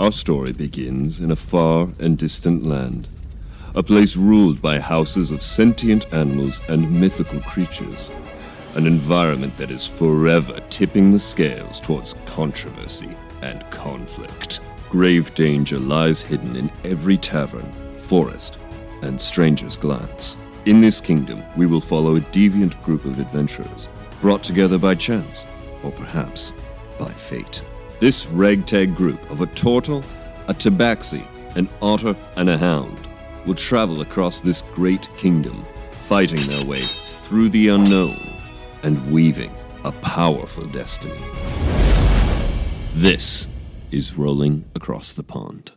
Our story begins in a far and distant land, a place ruled by houses of sentient animals and mythical creatures, an environment that is forever tipping the scales towards controversy and conflict. Grave danger lies hidden in every tavern, forest, and stranger's glance. In this kingdom, we will follow a deviant group of adventurers, brought together by chance, or perhaps by fate. This ragtag group of a turtle, a tabaxi, an otter, and a hound will travel across this great kingdom, fighting their way through the unknown and weaving a powerful destiny. This is Rolling Across the Pond.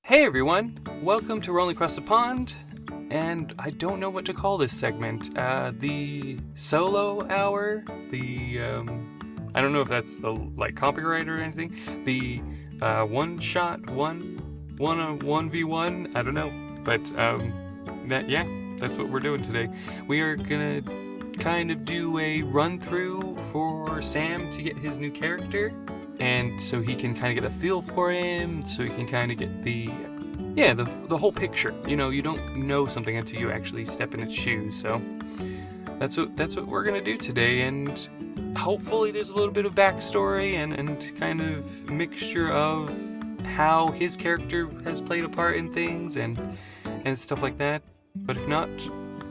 Hey everyone, welcome to Rolling Across the Pond, and I don't know what to call this segment. The solo hour, I don't know if that's the copyright or anything. The one shot, 1v1, I don't know. But that's what we're doing today. We are gonna kind of do a run through for Sam to get his new character, and so he can kind of get a feel for him, so he can kind of get the whole picture. You know, you don't know something until you actually step in its shoes. So that's what we're gonna do today, and hopefully there's a little bit of backstory and kind of mixture of how his character has played a part in things and stuff like that. But if not,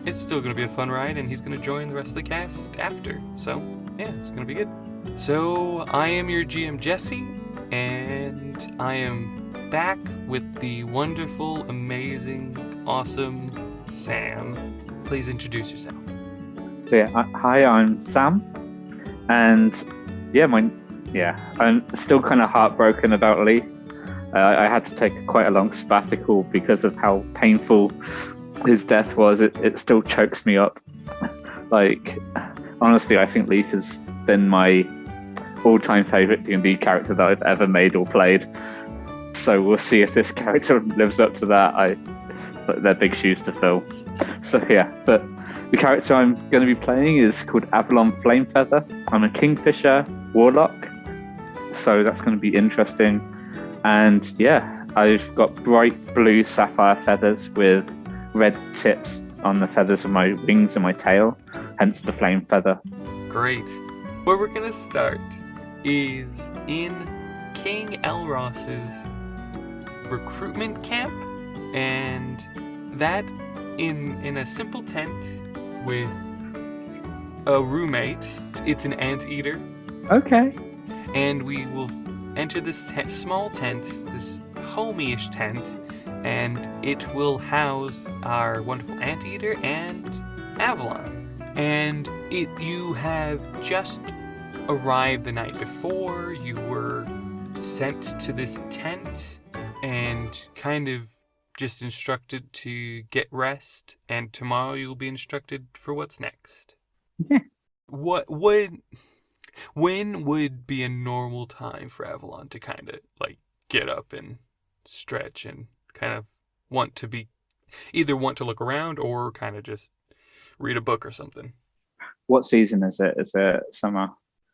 it's still going to be a fun ride, and he's going to join the rest of the cast after. So, yeah, it's going to be good. So, I am your GM, Jesse, and I am back with the wonderful, amazing, awesome Sam. Please introduce yourself. So, hi, I'm Sam, and I'm still kind of heartbroken about Lee. I had to take quite a long sabbatical because of how painful his death was. It still chokes me up. Honestly, I think Leaf has been my all-time favorite D&D character that I've ever made or played. So we'll see if this character lives up to that. They're big shoes to fill. So yeah, but the character I'm going to be playing is called Avalon Flamefeather. I'm a Kingfisher Warlock, so that's going to be interesting. And yeah, I've got bright blue sapphire feathers with red tips on the feathers of my wings and my tail, hence the flame feather. Great. Where we're going to start is in King Elros's recruitment camp, and that in a simple tent with a roommate. It's an anteater. Okay. And we will enter this small tent, this homey-ish tent, and it will house our wonderful anteater and Avalon. And you have just arrived the night before. You were sent to this tent and kind of just instructed to get rest, and tomorrow you'll be instructed for what's next. Yeah. When would be a normal time for Avalon to kind of get up and stretch and kind of want to look around or kind of just read a book or something? What season is it? Is it summer?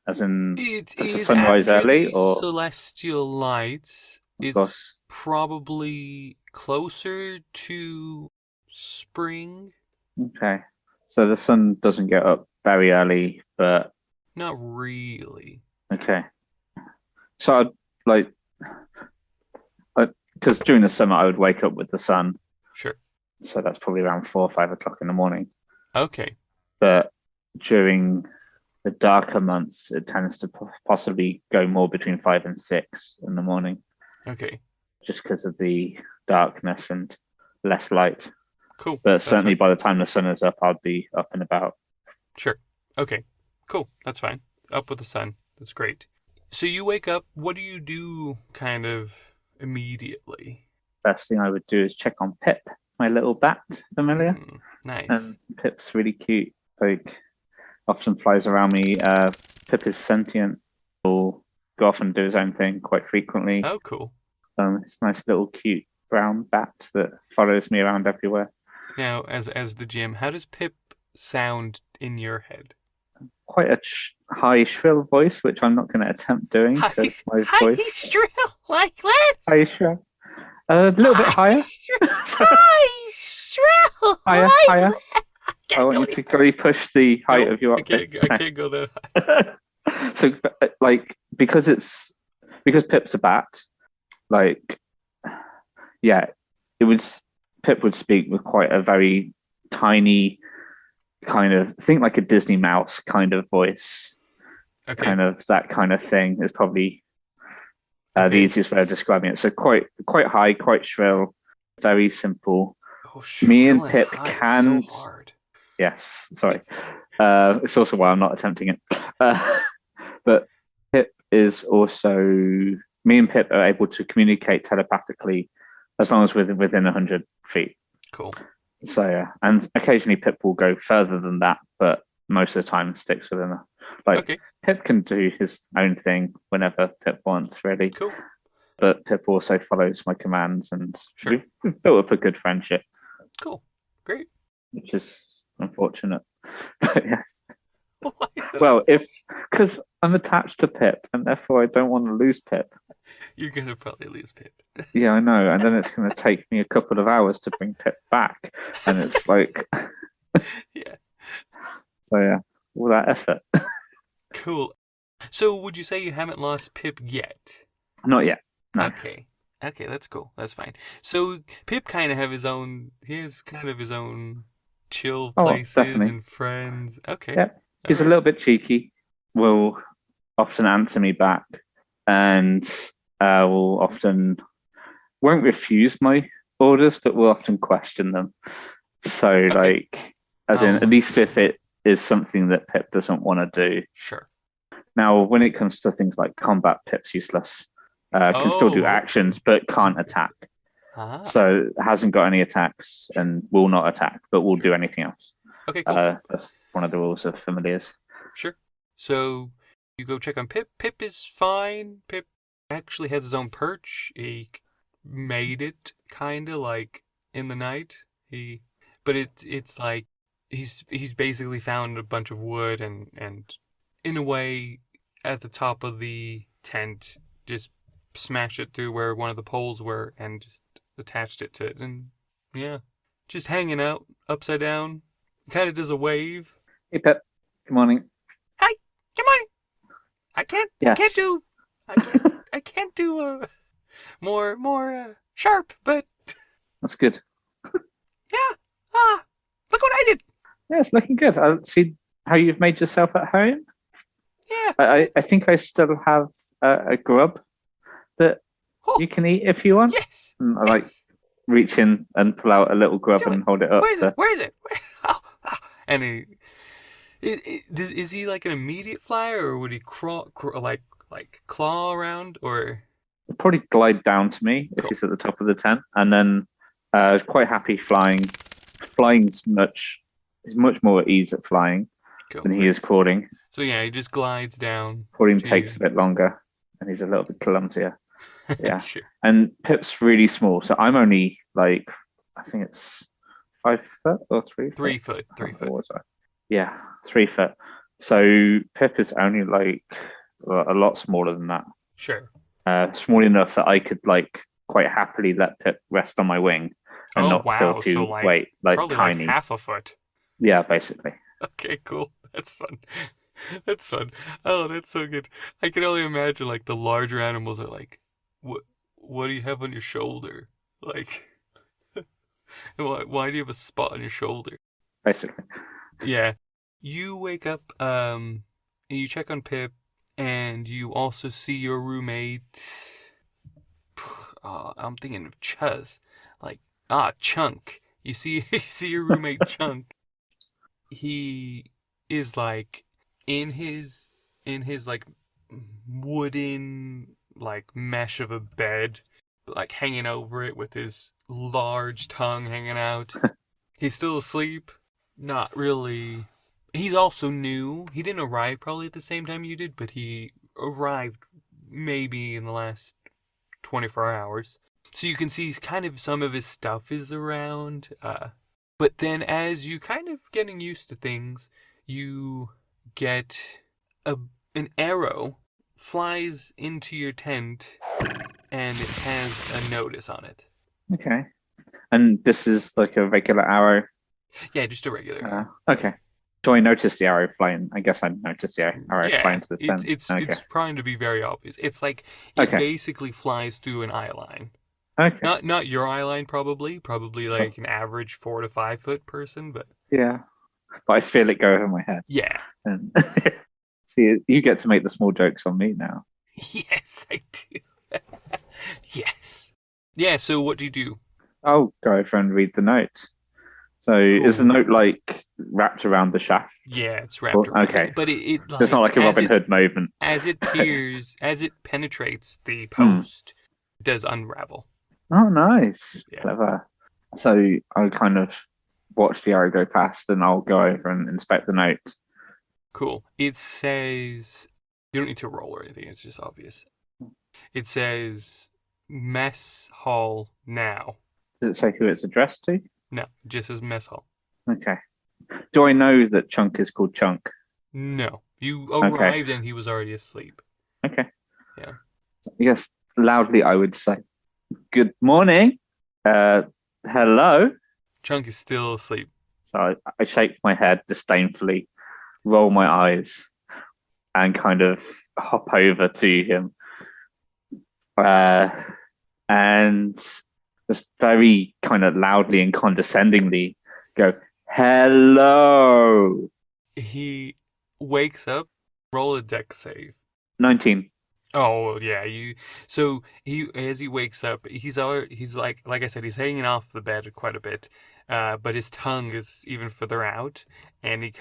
As in, It does the is sunrise after early the or celestial lights. It's probably closer to spring. Okay, so the sun doesn't get up very early, but not really. Okay. So because during the summer I would wake up with the sun. Sure. So that's probably around 4 or 5 o'clock in the morning. Okay. But during the darker months, it tends to possibly go more between 5 and 6 in the morning. Okay. Just because of the darkness and less light. Cool. But certainly by the time the sun is up, I'll be up and about. Sure. Okay. Cool. That's fine. Up with the sun. That's great. So you wake up. What do you do kind of immediately? First thing I would do is check on Pip, my little bat. Familiar? Nice. And Pip's really cute. Often flies around me. Pip is sentient. Will go off and do his own thing quite frequently. Oh, cool. It's a nice little cute brown bat that follows me around everywhere. Now, as the GM, how does Pip sound in your head? quite a high, shrill voice, which I'm not going to attempt doing because my voice. Shrill like this. High shrill. A little bit higher. High shrill. Higher, like higher. that. I want you to really push the height of your octave. I can't go that high. So, like, because Pip's a bat, like, yeah, Pip would speak with quite a very tiny kind of, think like a Disney mouse kind of voice. Okay. Kind of that kind of thing is probably the easiest way of describing it. So quite high, quite shrill, very simple. Oh, Me and Pip can. So hard. Yes, sorry. It's also why I'm not attempting it. But Pip is also, me and Pip are able to communicate telepathically as long as within 100 feet. Cool. So yeah, and occasionally Pip will go further than that, but most of the time sticks within that. Like Pip can do his own thing whenever Pip wants, really. Cool. But Pip also follows my commands, and we've built up a good friendship. Cool. Great. Which is unfortunate. But yes. Well, because I'm attached to Pip, and therefore I don't want to lose Pip. You're gonna probably lose Pip. Yeah, I know, and then it's gonna take me a couple of hours to bring Pip back, and it's like, yeah. So yeah, all that effort. Cool. So would you say you haven't lost Pip yet? Not yet. No. Okay, that's cool. That's fine. So Pip kind of he has kind of his own chill places and friends. Okay. Yeah. He's a little bit cheeky. Will often answer me back, and won't refuse my orders, but will often question them. So at least if it is something that Pip doesn't want to do. Sure. Now, when it comes to things like combat, Pip's useless. Can still do actions, but can't attack. So hasn't got any attacks and will not attack, but will do anything else. Okay, cool. That's one of the rules of familiars. Sure. So you go check on Pip. Pip is fine. Pip actually has his own perch. He made it kind of like in the night. But it's like he's basically found a bunch of wood and in a way at the top of the tent just smashed it through where one of the poles were and just attached it to it, and yeah, just hanging out upside down. Kind of does a wave. Hey Pip, good morning. Hi, good morning. I can't do more sharp, but that's good. Yeah. Look what I did. Yeah, it's looking good. I'll see how you've made yourself at home. Yeah. I think I still have a grub that you can eat if you want. Yes. And I reach in and pull out a little grub and hold it up. Where is it? And is he like an immediate flyer, or would he crawl claw around, or? He'll probably glide down to me if he's at the top of the tent, and then quite happy flying. Flying's much more at ease at flying than he is crawling. So yeah, he just glides down. Crawling takes a bit longer, and he's a little bit clumsier. Yeah. Sure. And Pip's really small, so I'm only I think it's 5 foot or 3 foot? 3 foot. 3 foot. Yeah, 3 foot. So Pip is only a lot smaller than that. Sure. Small enough that I could quite happily let Pip rest on my wing and not feel too weight, probably tiny. Half a foot. Yeah, basically. Okay, cool. That's fun. That's fun. Oh, that's so good. I can only imagine the larger animals are like, what do you have on your shoulder? Why do you have a spot on your shoulder? Basically. Yeah. You wake up, you check on Pip, and you also see your roommate. I'm thinking of Chuz. Chunk. You see your roommate Chunk. He is in his wooden mesh of a bed, hanging over it with his large tongue hanging out. He's still asleep. Not really. He's also new. He didn't arrive probably at the same time you did, but he arrived maybe in the last 24 hours. So you can see kind of some of his stuff is around. But then as you kind of getting used to things, you get an arrow flies into your tent, and it has a notice on it. Okay. And this is like a regular arrow? Yeah, just a regular arrow. Okay. Do I notice the arrow flying? I guess I notice the arrow flying to the tent. It's trying to be very obvious. It's like it basically flies through an eye line. Okay. Not your eye line, probably like an average 4 to 5 foot person, but yeah. But I feel it go over my head. Yeah. And see, you get to make the small jokes on me now. Yes, I do. Yes. Yeah. So what do you do? I'll go over and read the note. So Cool. Is the note like wrapped around the shaft? Yeah, it's wrapped around. Okay. But it like, it's not like a Robin Hood moment. As it penetrates the post, it does unravel. Oh, nice. Yeah. Clever. So I kind of watch the arrow go past and I'll go over and inspect the note. Cool. It says, you don't need to roll or anything, it's just obvious. It says, mess hall now. Does it say who it's addressed to? No, it just says mess hall. Okay. Do I know that Chunk is called Chunk? No. You arrived and he was already asleep. Okay. Yeah. Yes, loudly I would say, good morning. Hello. Chunk is still asleep. So I shake my head disdainfully, roll my eyes, and kind of hop over to him. And just very kind of loudly and condescendingly go, hello. He wakes up, roll a dex save. 19. Oh yeah, So as he wakes up, he's like I said, he's hanging off the bed quite a bit, but his tongue is even further out, and he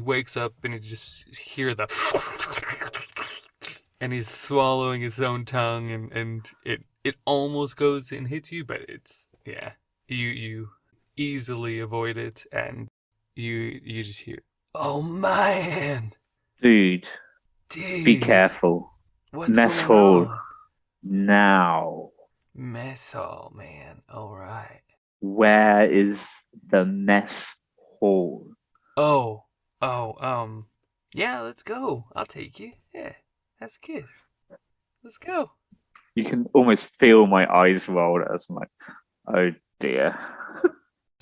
wakes up and he just hear the, and he's swallowing his own tongue, and it almost goes and hits you, but you easily avoid it, and you just hear, oh man, dude, be careful. What's mess going hall on? now. Mess hall, man. All right. Where is the mess hall? Yeah, let's go. I'll take you. Yeah, that's good. Let's go. You can almost feel my eyes roll as I'm like, oh dear.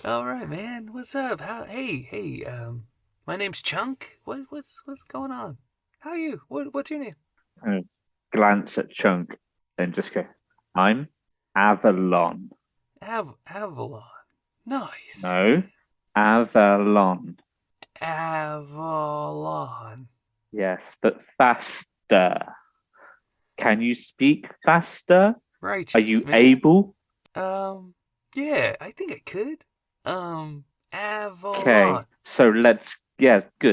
All right, man. What's up? Hey, my name's Chunk. What's going on? How are you? What's your name? Glance at Chunk, then just go, I'm Avalon. Avalon. Nice. No, Avalon. Avalon. Yes, but faster. Can you speak faster? Right. Are you able? Yeah, I think I could. Avalon. Okay, so let's go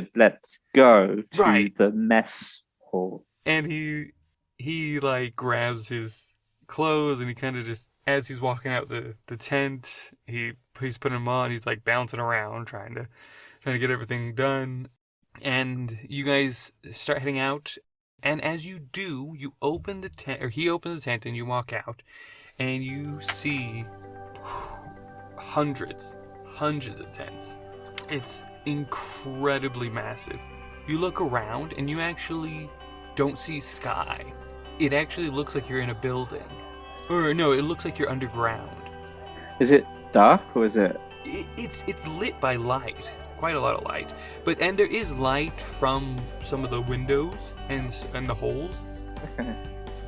to the mess hall. And he like grabs his clothes, and he kind of just, as he's walking out the tent, he's putting them on. He's like bouncing around trying to get everything done. And you guys start heading out. And as you do, you open the tent, or he opens the tent, and you walk out, and you see hundreds of tents. It's incredibly massive. You look around, and you actually don't see sky. It actually looks like you're in a building. Or no, it looks like you're underground. Is it dark or is it? It's lit by light, quite a lot of light. And there is light from some of the windows and the holes. Okay.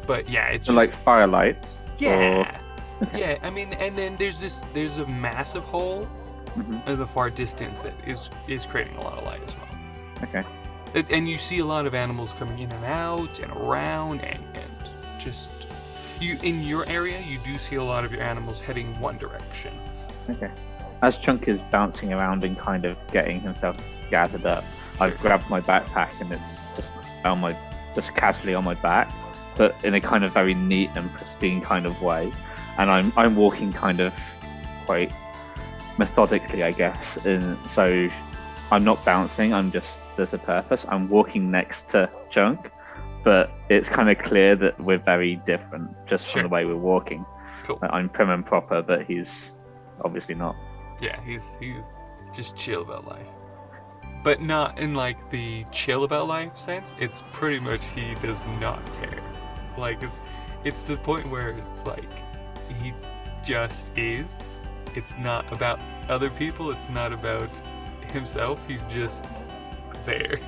But yeah, it's so like firelight. Yeah. Yeah. I mean, and then there's a massive hole in the far distance that is creating a lot of light as well. Okay. And you see a lot of animals coming in and out and around, and just in your area, you do see a lot of your animals heading one direction. Okay. As Chunk is bouncing around and kind of getting himself gathered up, I've grabbed my backpack and it's just casually on my back, but in a kind of very neat and pristine kind of way. And I'm walking kind of quite methodically, I guess. And so I'm not bouncing. There's a purpose. I'm walking next to Chunk, but it's kind of clear that we're very different just from the way we're walking. Cool. I'm prim and proper, but he's obviously not. Yeah, he's just chill about life. but not in like the chill about life sense. It's pretty much he does not care. Like it's the point where it's like he just is. It's not about other people. It's not about himself. He's just there.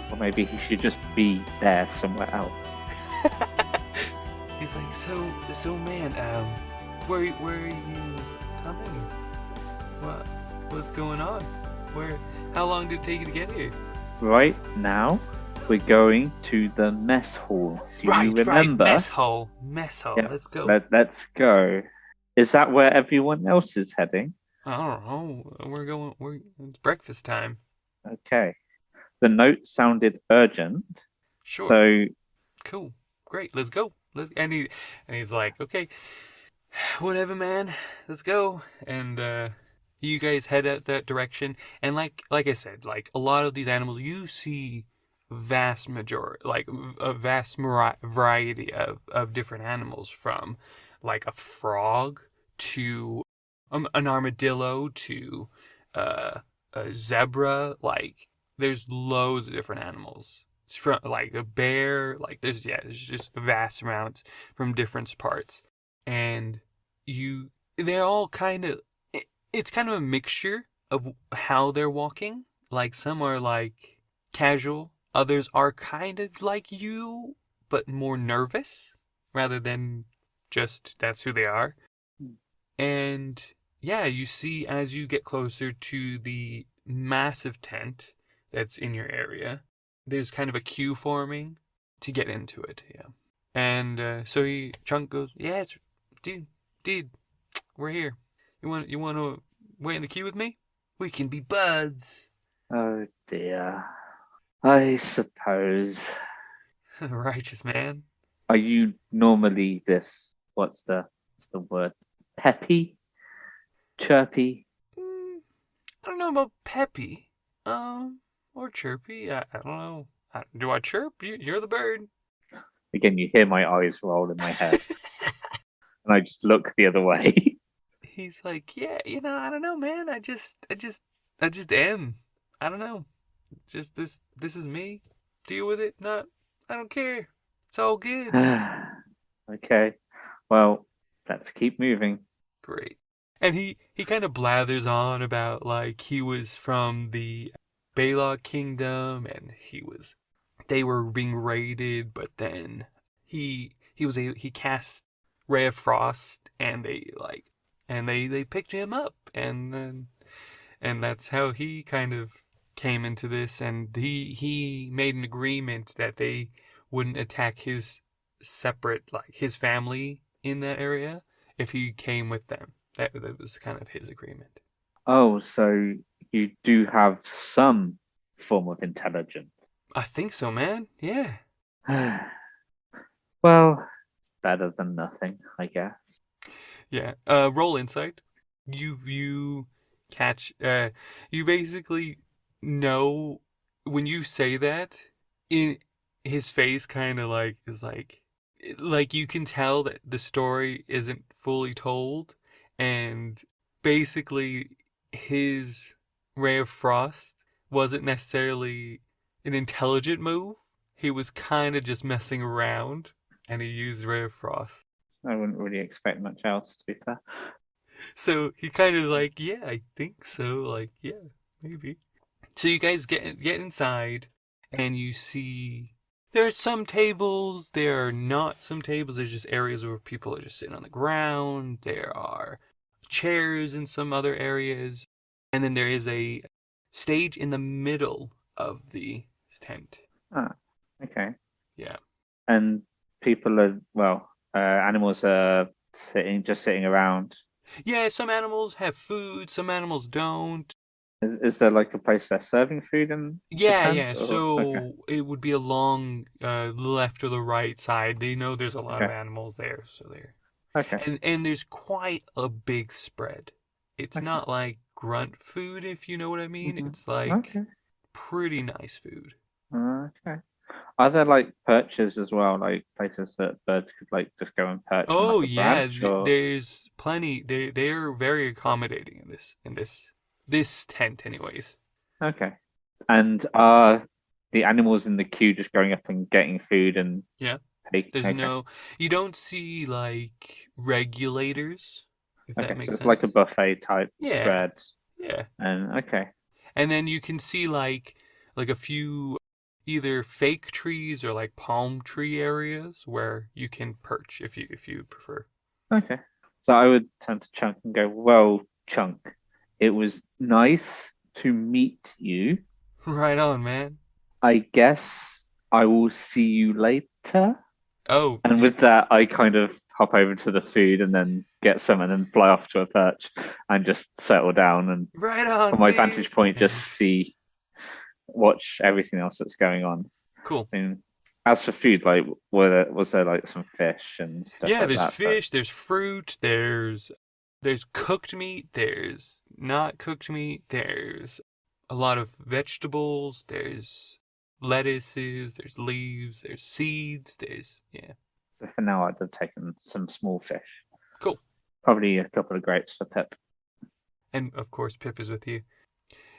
Or maybe he should just be there somewhere else. He's like, so man, where are you coming? What's going on? How long did it take you to get here? Right now, we're going to the mess hall. Do you remember? Mess hall. Yeah, Let's go. Let's go. Is that where everyone else is heading? I don't know. It's breakfast time. Okay. The note sounded urgent. Sure. So cool. Great. Let's go. And he's like, okay, whatever, man. Let's go. And you guys head out that direction. And like I said, like a lot of these animals, you see a vast variety of different animals, from like a frog to an armadillo to a zebra. Like there's loads of different animals. From like a bear, like there's just vast amounts from different parts, and they're all it's kind of a mixture of how they're walking. Like some are like casual, others are kind of like you, but more nervous rather than just that's who they are. And yeah, you see as you get closer to the massive tent that's in your area, there's kind of a queue forming to get into it, yeah. And so Chunk goes, yeah, dude, we're here. You want to wait in the queue with me? We can be buds. oh dear. I suppose. Righteous man. Are you normally this? What's the word? Peppy? Chirpy? I don't know about peppy. Or chirpy. I don't know. Do I chirp? You're the bird. Again, you hear my eyes roll in my head, and I just look the other way. He's like, yeah, I don't know, man. I just am. I don't know. Just this is me. Deal with it. I don't care. It's all good. Okay. Well, let's keep moving. Great. And he kind of blathers on about like he was from the Balog Kingdom, and they were being raided, but then he cast Ray of Frost, and they picked him up, and that's how he kind of came into this, and he made an agreement that they wouldn't attack his family in that area if he came with them. That was kind of his agreement. Oh, so you do have some form of intelligence. I think so, man. Yeah. Well, it's better than nothing, I guess. Yeah. Roll insight. You catch. You basically know when you say that. In his face, kind of like is like you can tell that the story isn't fully told, and basically his Ray of Frost wasn't necessarily an intelligent move. He was kind of just messing around, and he used Ray of Frost. I wouldn't really expect much else, to be fair. So he kind of like, yeah, I think so. Like, yeah, maybe. So you guys get inside, and you see there are some tables. There are not some tables. There's just areas where people are just sitting on the ground. There are chairs in some other areas. And then there is a stage in the middle of the tent. Ah, okay. Yeah. And people animals are sitting around. Yeah, some animals have food, some animals don't. Is there like a place they're serving food in? Yeah. Or... So okay. it would be along left or the right side. They know there's a lot of animals there, so they're okay. And there's quite a big spread. It's not like grunt food, if you know what I mean. Mm-hmm. It's like pretty nice food. Okay. Are there like perches as well, like places that birds could like just go and perch on like a branch? Or... there's plenty. They're very accommodating in this tent, anyways. Okay. And are the animals in the queue just going up and getting food and Yeah. There's okay. no, you don't see like regulators, if that Okay, so makes it's like a sense. buffet type Yeah. spread. Yeah. And okay. And then you can see like a few either fake trees or like palm tree areas where you can perch if you prefer. Okay. So I would turn to Chunk and go, well, Chunk, it was nice to meet you. Right on, man. I guess I will see you later. Oh, And with that, I kind of hop over to the food and then get some and then fly off to a perch and just settle down and right from on, my dude. vantage point, just And watch everything else that's going on. cool. I mean, as for food, like, was there like some fish and stuff Yeah, like there's that? But fish, there's fruit, there's cooked meat, there's not cooked meat, there's a lot of vegetables, there's lettuces, there's leaves, there's seeds, there's yeah. so for now, I'd have taken some small fish, Cool. probably a couple of grapes for Pip. And of course Pip is with you.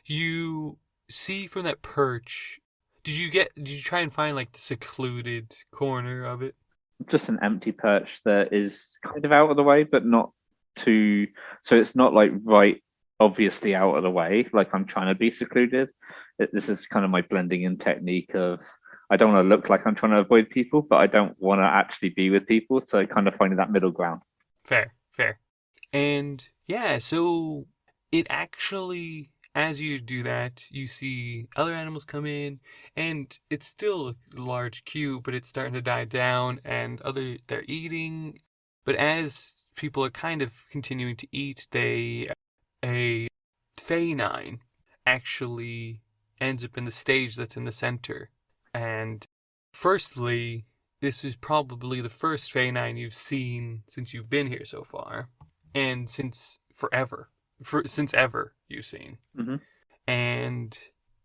You see from that perch, did you try and find like the secluded corner of it? Just an empty perch that is kind of out of the way, but not too. So it's not like right, obviously out of the way. Like I'm trying to be secluded. This is kind of my blending in technique of. I don't want to look like I'm trying to avoid people, but I don't want to actually be with people. So kind of finding that middle ground. Fair, fair. And yeah, so it actually, as you do that, you see other animals come in, and it's still a large queue, but it's starting to die down, and they're eating. But as people are kind of continuing to eat, a Fey9 actually ends up in the stage that's in the center. And firstly, this is probably the first Fey9 you've seen since you've been here so far, and since forever, since ever you've seen. Mm-hmm. And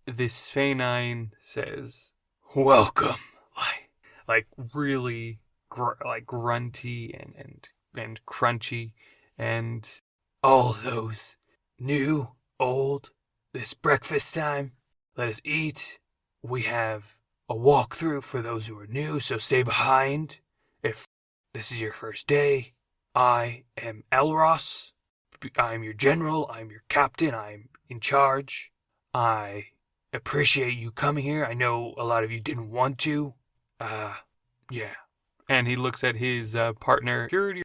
this Fey9 says, "Welcome," like really like grunty and crunchy, and all those new, old, this breakfast time. Let us eat. We have a walkthrough for those who are new, so stay behind. If this is your first day, I am Elros. I'm your general. I'm your captain. I'm in charge. I appreciate you coming here. I know a lot of you didn't want to. Yeah. And he looks at his partner, security,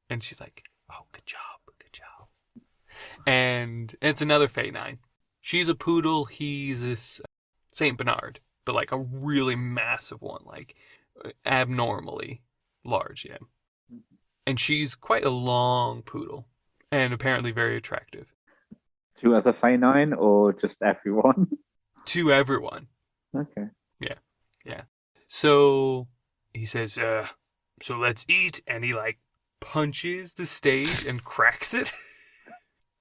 and she's like, "Oh, good job, good job." And it's another Fey9. She's a poodle. He's this Saint Bernard, but like a really massive one, like abnormally large, yeah. And she's quite a long poodle, and apparently very attractive Two other Fey9 or just everyone? to everyone. Okay. Yeah, yeah. So he says, so let's eat, and he like punches the stage and cracks it.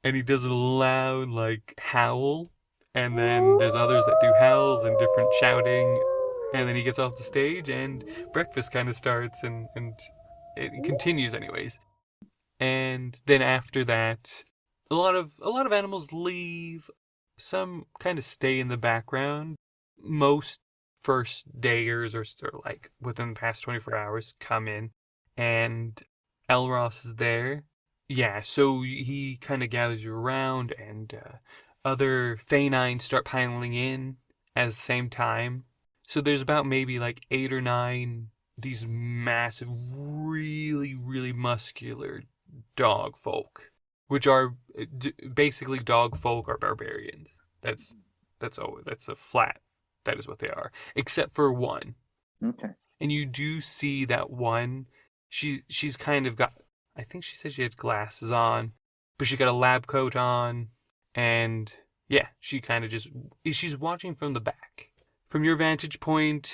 And he does a loud like howl, and then there's others that do howls and different shouting, and then he gets off the stage and breakfast kind of starts, and it continues anyways. And then after that, a lot of animals leave. Some kind of stay in the background. Most first dayers or like within the past 24 hours come in, and Elros is there. Yeah, so he kind of gathers you around, and other Thanines start piling in at the same time. So there's about maybe like 8 or 9 these massive, really, really muscular dog folk, which are basically dog folk are barbarians. That's a flat. That is what they are, except for one. Okay. And you do see that one. She's kind of got. I think she said she had glasses on, but she got a lab coat on, and yeah, she kind of just she's watching from the back. From your vantage point,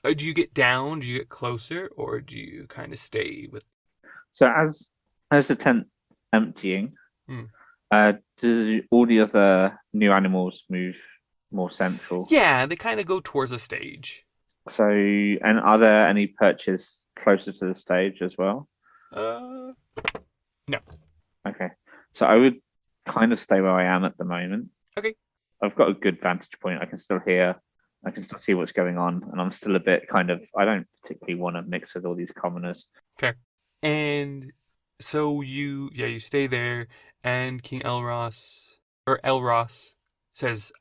do you get down? Do you get closer, or do you kind of stay with? So as the tent emptying, Hmm. do all the other new animals move more central? Yeah, they kind of go towards the stage. So, and are there any perches closer to the stage as well? Uh, no. Okay. So I would kind of stay where I am at the moment. Okay. I've got a good vantage point. I can still hear, I can still see what's going on, and I'm still a bit kind of. I don't particularly want to mix with all these commoners. Fair. And so you stay there, and King Elros says,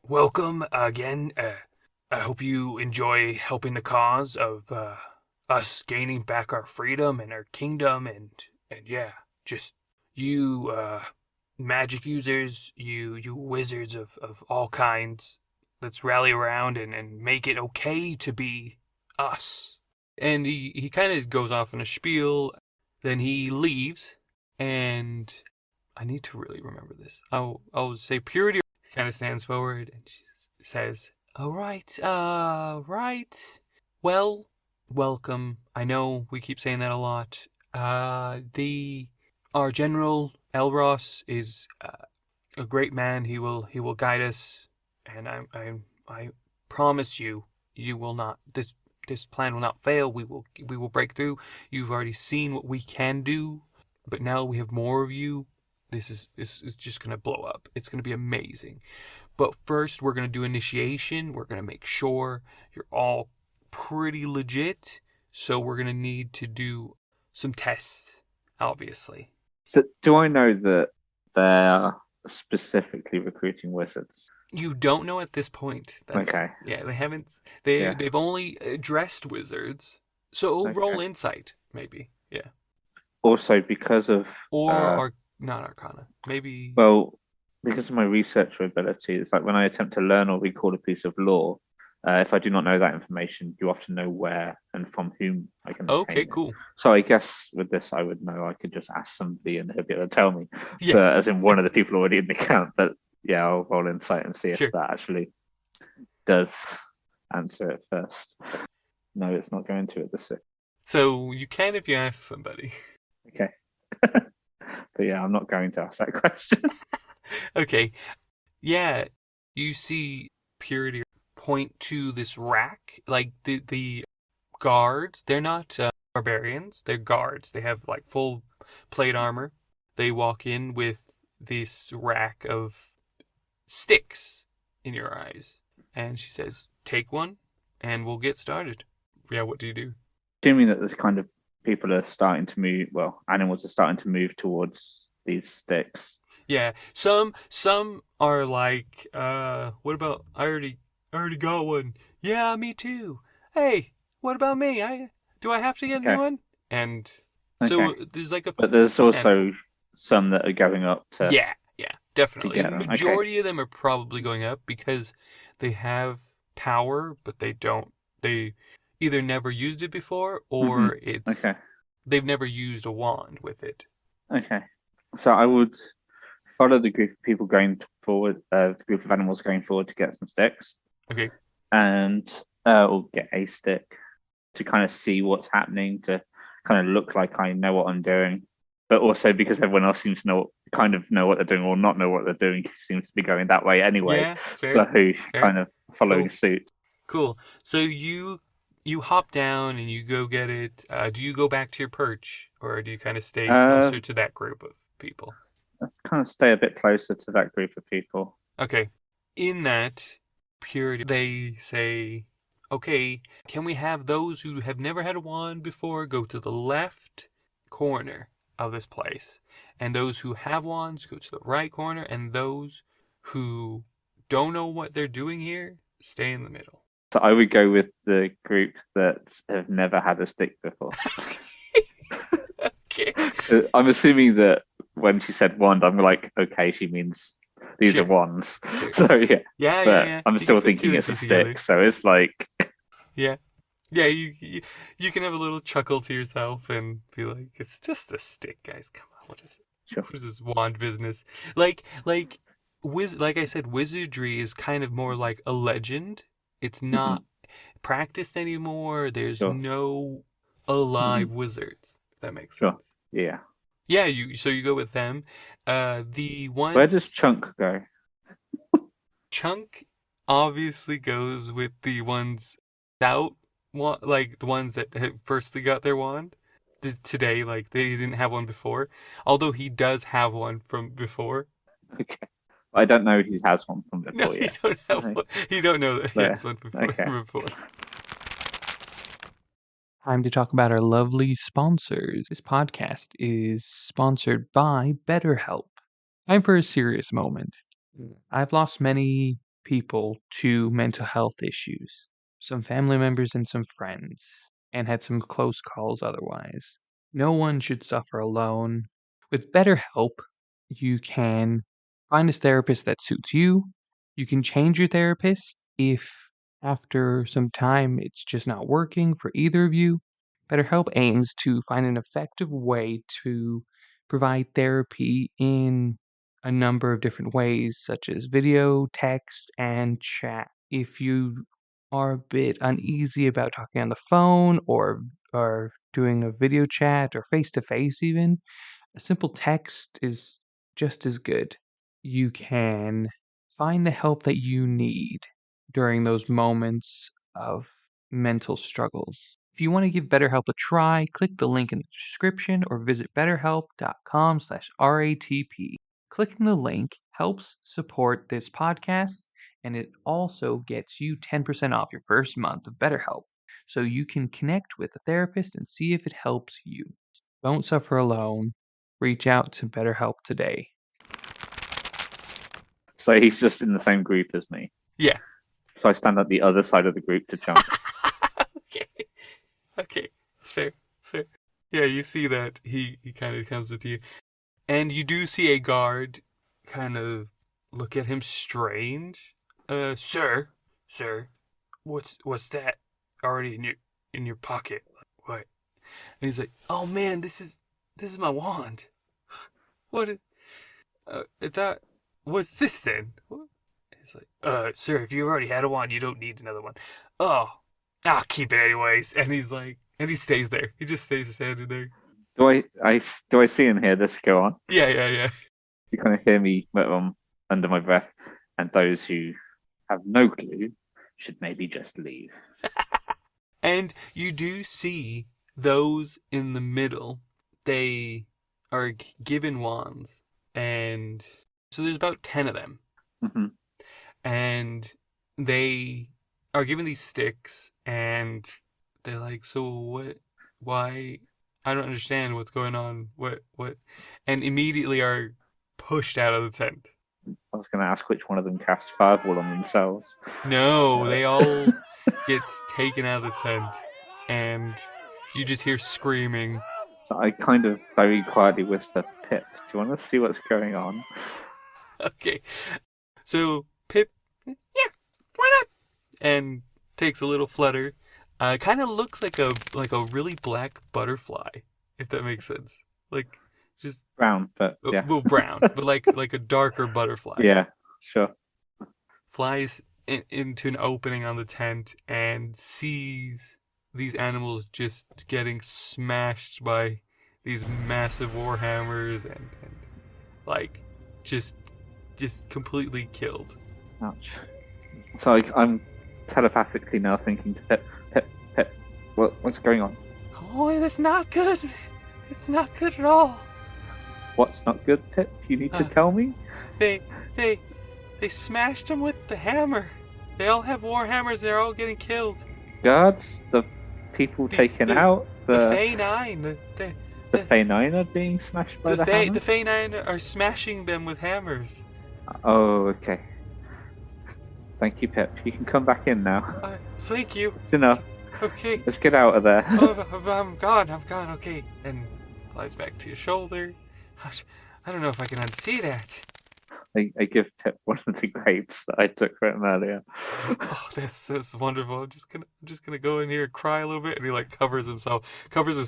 welcome again. I hope you enjoy helping the cause of us gaining back our freedom and our kingdom, and yeah, just you magic users, you wizards of all kinds. Let's rally around and make it okay to be us. And he kind of goes off on a spiel. Then he leaves, and I need to really remember this. I'll say Purity kind of stands forward and she says, "All right, right. Well, welcome. I know we keep saying that a lot. Our General Elros is a great man. He will guide us, and I promise you, you will not. This plan will not fail. We will break through. You've already seen what we can do, but now we have more of you. This is just gonna blow up. It's gonna be amazing. But first, we're gonna do initiation. We're gonna make sure you're all pretty legit. So we're gonna need to do some tests, obviously." So, do I know that they're specifically recruiting wizards? You don't know at this point. Okay. Yeah, they haven't. Yeah. They've only addressed wizards. So roll Okay. insight, maybe. Yeah. Also, because of Or not Arcana. Maybe. well, because of my researcher ability, it's like when I attempt to learn or recall a piece of lore, if I do not know that information, you often know where and from whom I can obtain Okay, it. cool. So I guess with this, I would know. I could just ask somebody and they'll be able to tell me. Yeah. But as in one of the people already in the camp. But yeah, I'll roll insight and see Sure. if that actually does answer it first. No, it's not going to at the 6. So you can if you ask somebody. Okay. But yeah, I'm not going to ask that question. Okay. Yeah. You see Purity point to this rack. Like the guards, they're not barbarians. They're guards. They have like full plate armor. They walk in with this rack of sticks in your eyes. And she says, "Take one and we'll get started." Yeah, what do you do? Assuming that there's kind of people are starting to move, well, animals are starting to move towards these sticks. Yeah, some are like, what about I already got one. Yeah, me too. Hey, what about me? Do I have to get a new one? And so there's like But there's also handful. some that are going up to. Yeah, definitely. get 'em. The majority of them are probably going up because they have power, but they don't. They either never used it before or it's Okay. they've never used a wand with it. Okay. So I would follow the group of people going forward, the group of animals going forward to get some sticks. Okay. And or get a stick to kind of see what's happening, to kind of look like I know what I'm doing. But also because everyone else seems to know what they're doing or not know what they're doing, seems to be going that way anyway. Yeah, fair, so fair. kind of following suit. Cool. So you hop down and you go get it. Do you go back to your perch or do you kind of stay closer to that group of people? Kind of stay a bit closer to that group of people. Okay. In that period, they say, "Okay, can we have those who have never had a wand before go to the left corner of this place, and those who have wands go to the right corner, and those who don't know what they're doing here stay in the middle." So I would go with the group that have never had a stick before. Okay. I'm assuming that when she said wand, I'm like, okay, she means these Sure. are wands. Sure. So yeah. Yeah, But yeah. I'm You still can put two thinking and it's a two stick, together. so it's like, Yeah. Yeah, you can have a little chuckle to yourself and be like, "It's just a stick, guys. Come on, what is it? Sure. What is this wand business?" Like I said, wizardry is kind of more like a legend. It's not practiced anymore. There's Sure. no alive wizards, if that makes Sure. sense. Yeah. Yeah, so you go with them. The one Where does Chunk go? Chunk obviously goes with the ones out, like the ones that had firstly got their wand today. Like they didn't have one before, although he does have one from before. Okay. I don't know he has one from No, before you yet. don't have Okay. one. You don't know that he Yeah. has one before. Okay. Time to talk about our lovely sponsors. This podcast is sponsored by BetterHelp. Time for a serious moment. I've lost many people to mental health issues, some family members and some friends, and had some close calls otherwise. No one should suffer alone. With BetterHelp, you can find a therapist that suits you. You can change your therapist if after some time it's just not working for either of you. BetterHelp aims to find an effective way to provide therapy in a number of different ways, such as video, text, and chat. If you are a bit uneasy about talking on the phone or doing a video chat or face to face even, a simple text is just as good. You can find the help that you need during those moments of mental struggles. If you want to give BetterHelp a try, click the link in the description or visit betterhelp.com/RATP. Clicking the link helps support this podcast, and it also gets you 10% off your first month of BetterHelp, so you can connect with a therapist and see if it helps you. Don't suffer alone. Reach out to BetterHelp today. So he's just in the same group as me. Yeah. So I stand at the other side of the group to jump. Okay. It's fair. Yeah, you see that he kind of comes with you. And you do see a guard kind of look at him strange. Sir, what's that already in your pocket? What? And he's like, oh man, this is my wand. What? I thought, what's this then? What? He's like, sir, if you already had a wand, you don't need another one. Oh, I'll keep it anyways. And he's like, and he stays there. He just stays standing there. Do I see and hear this go on? Yeah. You kind of hear me under my breath, and those who have no clue should maybe just leave. And you do see those in the middle. They are given wands, and so there's about 10 of them. Mm-hmm. And they are given these sticks, and they're like, so what? Why? I don't understand what's going on. What? And immediately are pushed out of the tent. I was going to ask which one of them cast fireball on themselves. No, they all get taken out of the tent, and you just hear screaming. So I kind of very quietly whisper, Pip, do you want to see what's going on? Okay. So Pip, yeah, why not? And takes a little flutter. Kind of looks like a really black butterfly, if that makes sense. Like just brown, but yeah. Well, brown, but like a darker butterfly. Yeah, sure. Flies into an opening on the tent and sees these animals just getting smashed by these massive warhammers and like just completely killed. Ouch. So I'm telepathically now thinking to Pip, what's going on? Oh, that's not good. It's not good at all. What's not good, Pip? You need to tell me? They smashed them with the hammer. They all have war hammers. They're all getting killed. Guards? The people taken out? The Fey Nine. The Fey Nine are being smashed by the hammer? The Fey Nine are smashing them with hammers. Oh, okay. Thank you, Pip. You can come back in now. Thank you. It's enough. Okay. Let's get out of there. I'm gone. Okay. And flies back to your shoulder. I don't know if I can unsee that. I give Pip one of the grapes that I took from him earlier. Oh, that's wonderful. I'm just gonna go in here and cry a little bit, and he like covers his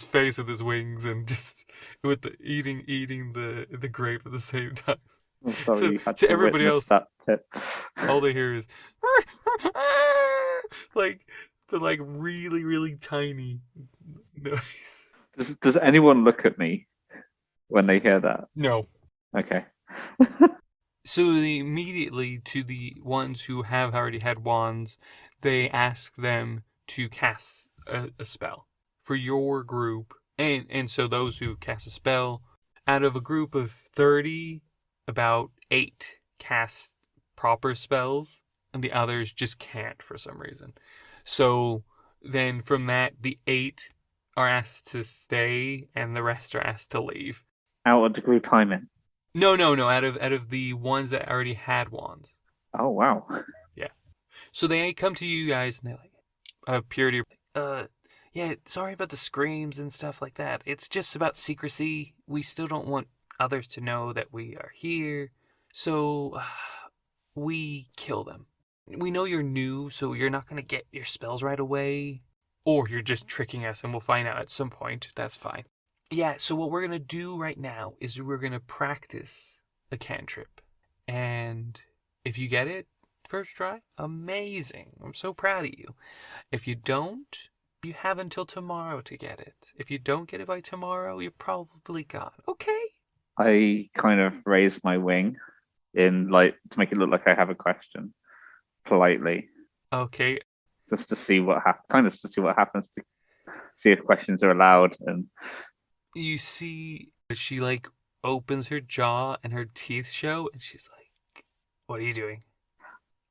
face with his wings, and just with the eating the grape at the same time. I'm sorry, so, you had to to everybody else, that, Pip. all they hear is like the like really really tiny noise. Does anyone look at me when they hear that? No. Okay. So immediately to the ones who have already had wands, they ask them to cast a spell for your group. And so those who cast a spell, out of a group of 30, about 8 cast proper spells, and the others just can't for some reason. So then from that, the 8 are asked to stay, and the rest are asked to leave. Out of the group I'm in. No. Out of the ones that already had wands. Oh, wow. Yeah. So they come to you guys, and they're like, Purity, yeah, sorry about the screams and stuff like that. It's just about secrecy. We still don't want others to know that we are here. So, we kill them. We know you're new, so you're not going to get your spells right away. Or you're just tricking us, and we'll find out at some point. That's fine. Yeah, so what we're going to do right now is we're going to practice a cantrip. And if you get it first try, amazing. I'm so proud of you. If you don't, you have until tomorrow to get it. If you don't get it by tomorrow, you're probably gone. Okay? I kind of raise my wing in like to make it look like I have a question, politely, Okay. just to see what happens, to see if questions are allowed. And You see, she like opens her jaw and her teeth show, and she's like, "What are you doing?"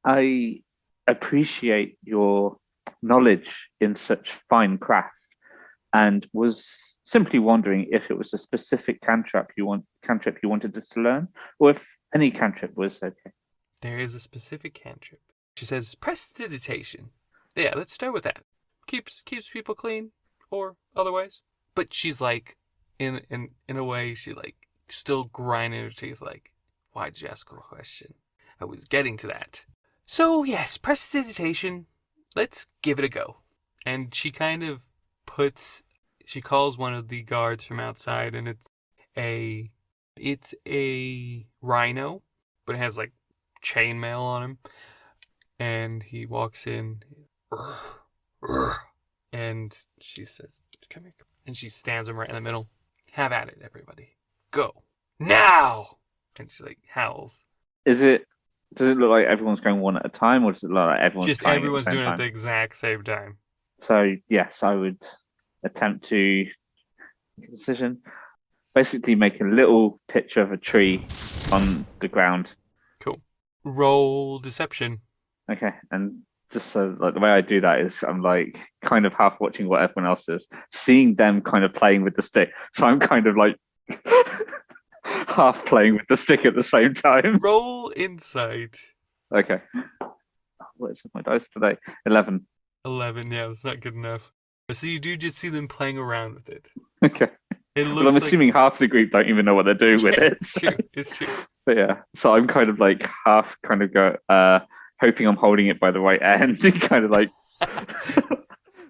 I appreciate your knowledge in such fine craft, and was simply wondering if it was a specific cantrip you wanted us to learn, or if any cantrip was okay. There is a specific cantrip. She says, "Prestidigitation." Yeah, let's start with that. Keeps people clean, or otherwise. But she's like, in a way, she like still grinding her teeth. Like, why'd you ask a question? I was getting to that. So yes, prestidigitation. Let's give it a go. And she kind of she calls one of the guards from outside, and it's a rhino, but it has like chainmail on him. And he walks in, and she says, "Come here." And she stands him right in the middle. "Have at it, everybody. Go. Now!" And she like howls. Does it look like everyone's going one at a time, or does it look like everyone's Just trying everyone's at the same doing it time? at the exact same time. So yes, I would attempt to make a decision. Basically, make a little picture of a tree on the ground. Cool. Roll deception. Okay, and just so like the way I do that is I'm like kind of half watching what everyone else is, seeing them kind of playing with the stick. So I'm kind of like half playing with the stick at the same time. Roll insight. Okay. What is with my dice today? 11. 11. Yeah, that's not good enough. So you do just see them playing around with it. Okay. It looks Well, I'm like... assuming half the group don't even know what they're doing with it. It's true. It's true. But yeah, so I'm kind of like half kind of hoping I'm holding it by the right end, kind of like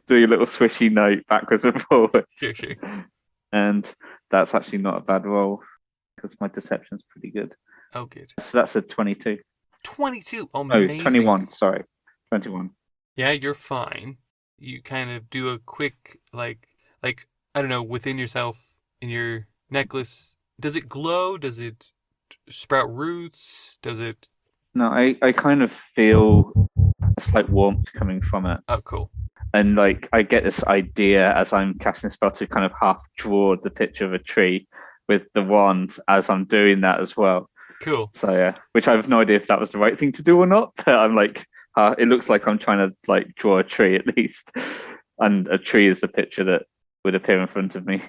doing a little swishy note backwards and forwards. Sure. And that's actually not a bad roll because my deception's pretty good. Oh, good. So that's a 22. 22. Oh, Amazing. 21. Sorry, 21. Yeah, you're fine. You kind of do a quick like I don't know, within yourself in your necklace. Does it glow? Does it sprout roots? Does it? No, I kind of feel a slight warmth coming from it. Oh, cool. And like I get this idea as I'm casting a spell to kind of half draw the picture of a tree with the wand as I'm doing that as well. Cool. So yeah, which I have no idea if that was the right thing to do or not. But I'm like, it looks like I'm trying to like draw a tree at least, and a tree is the picture that would appear in front of me.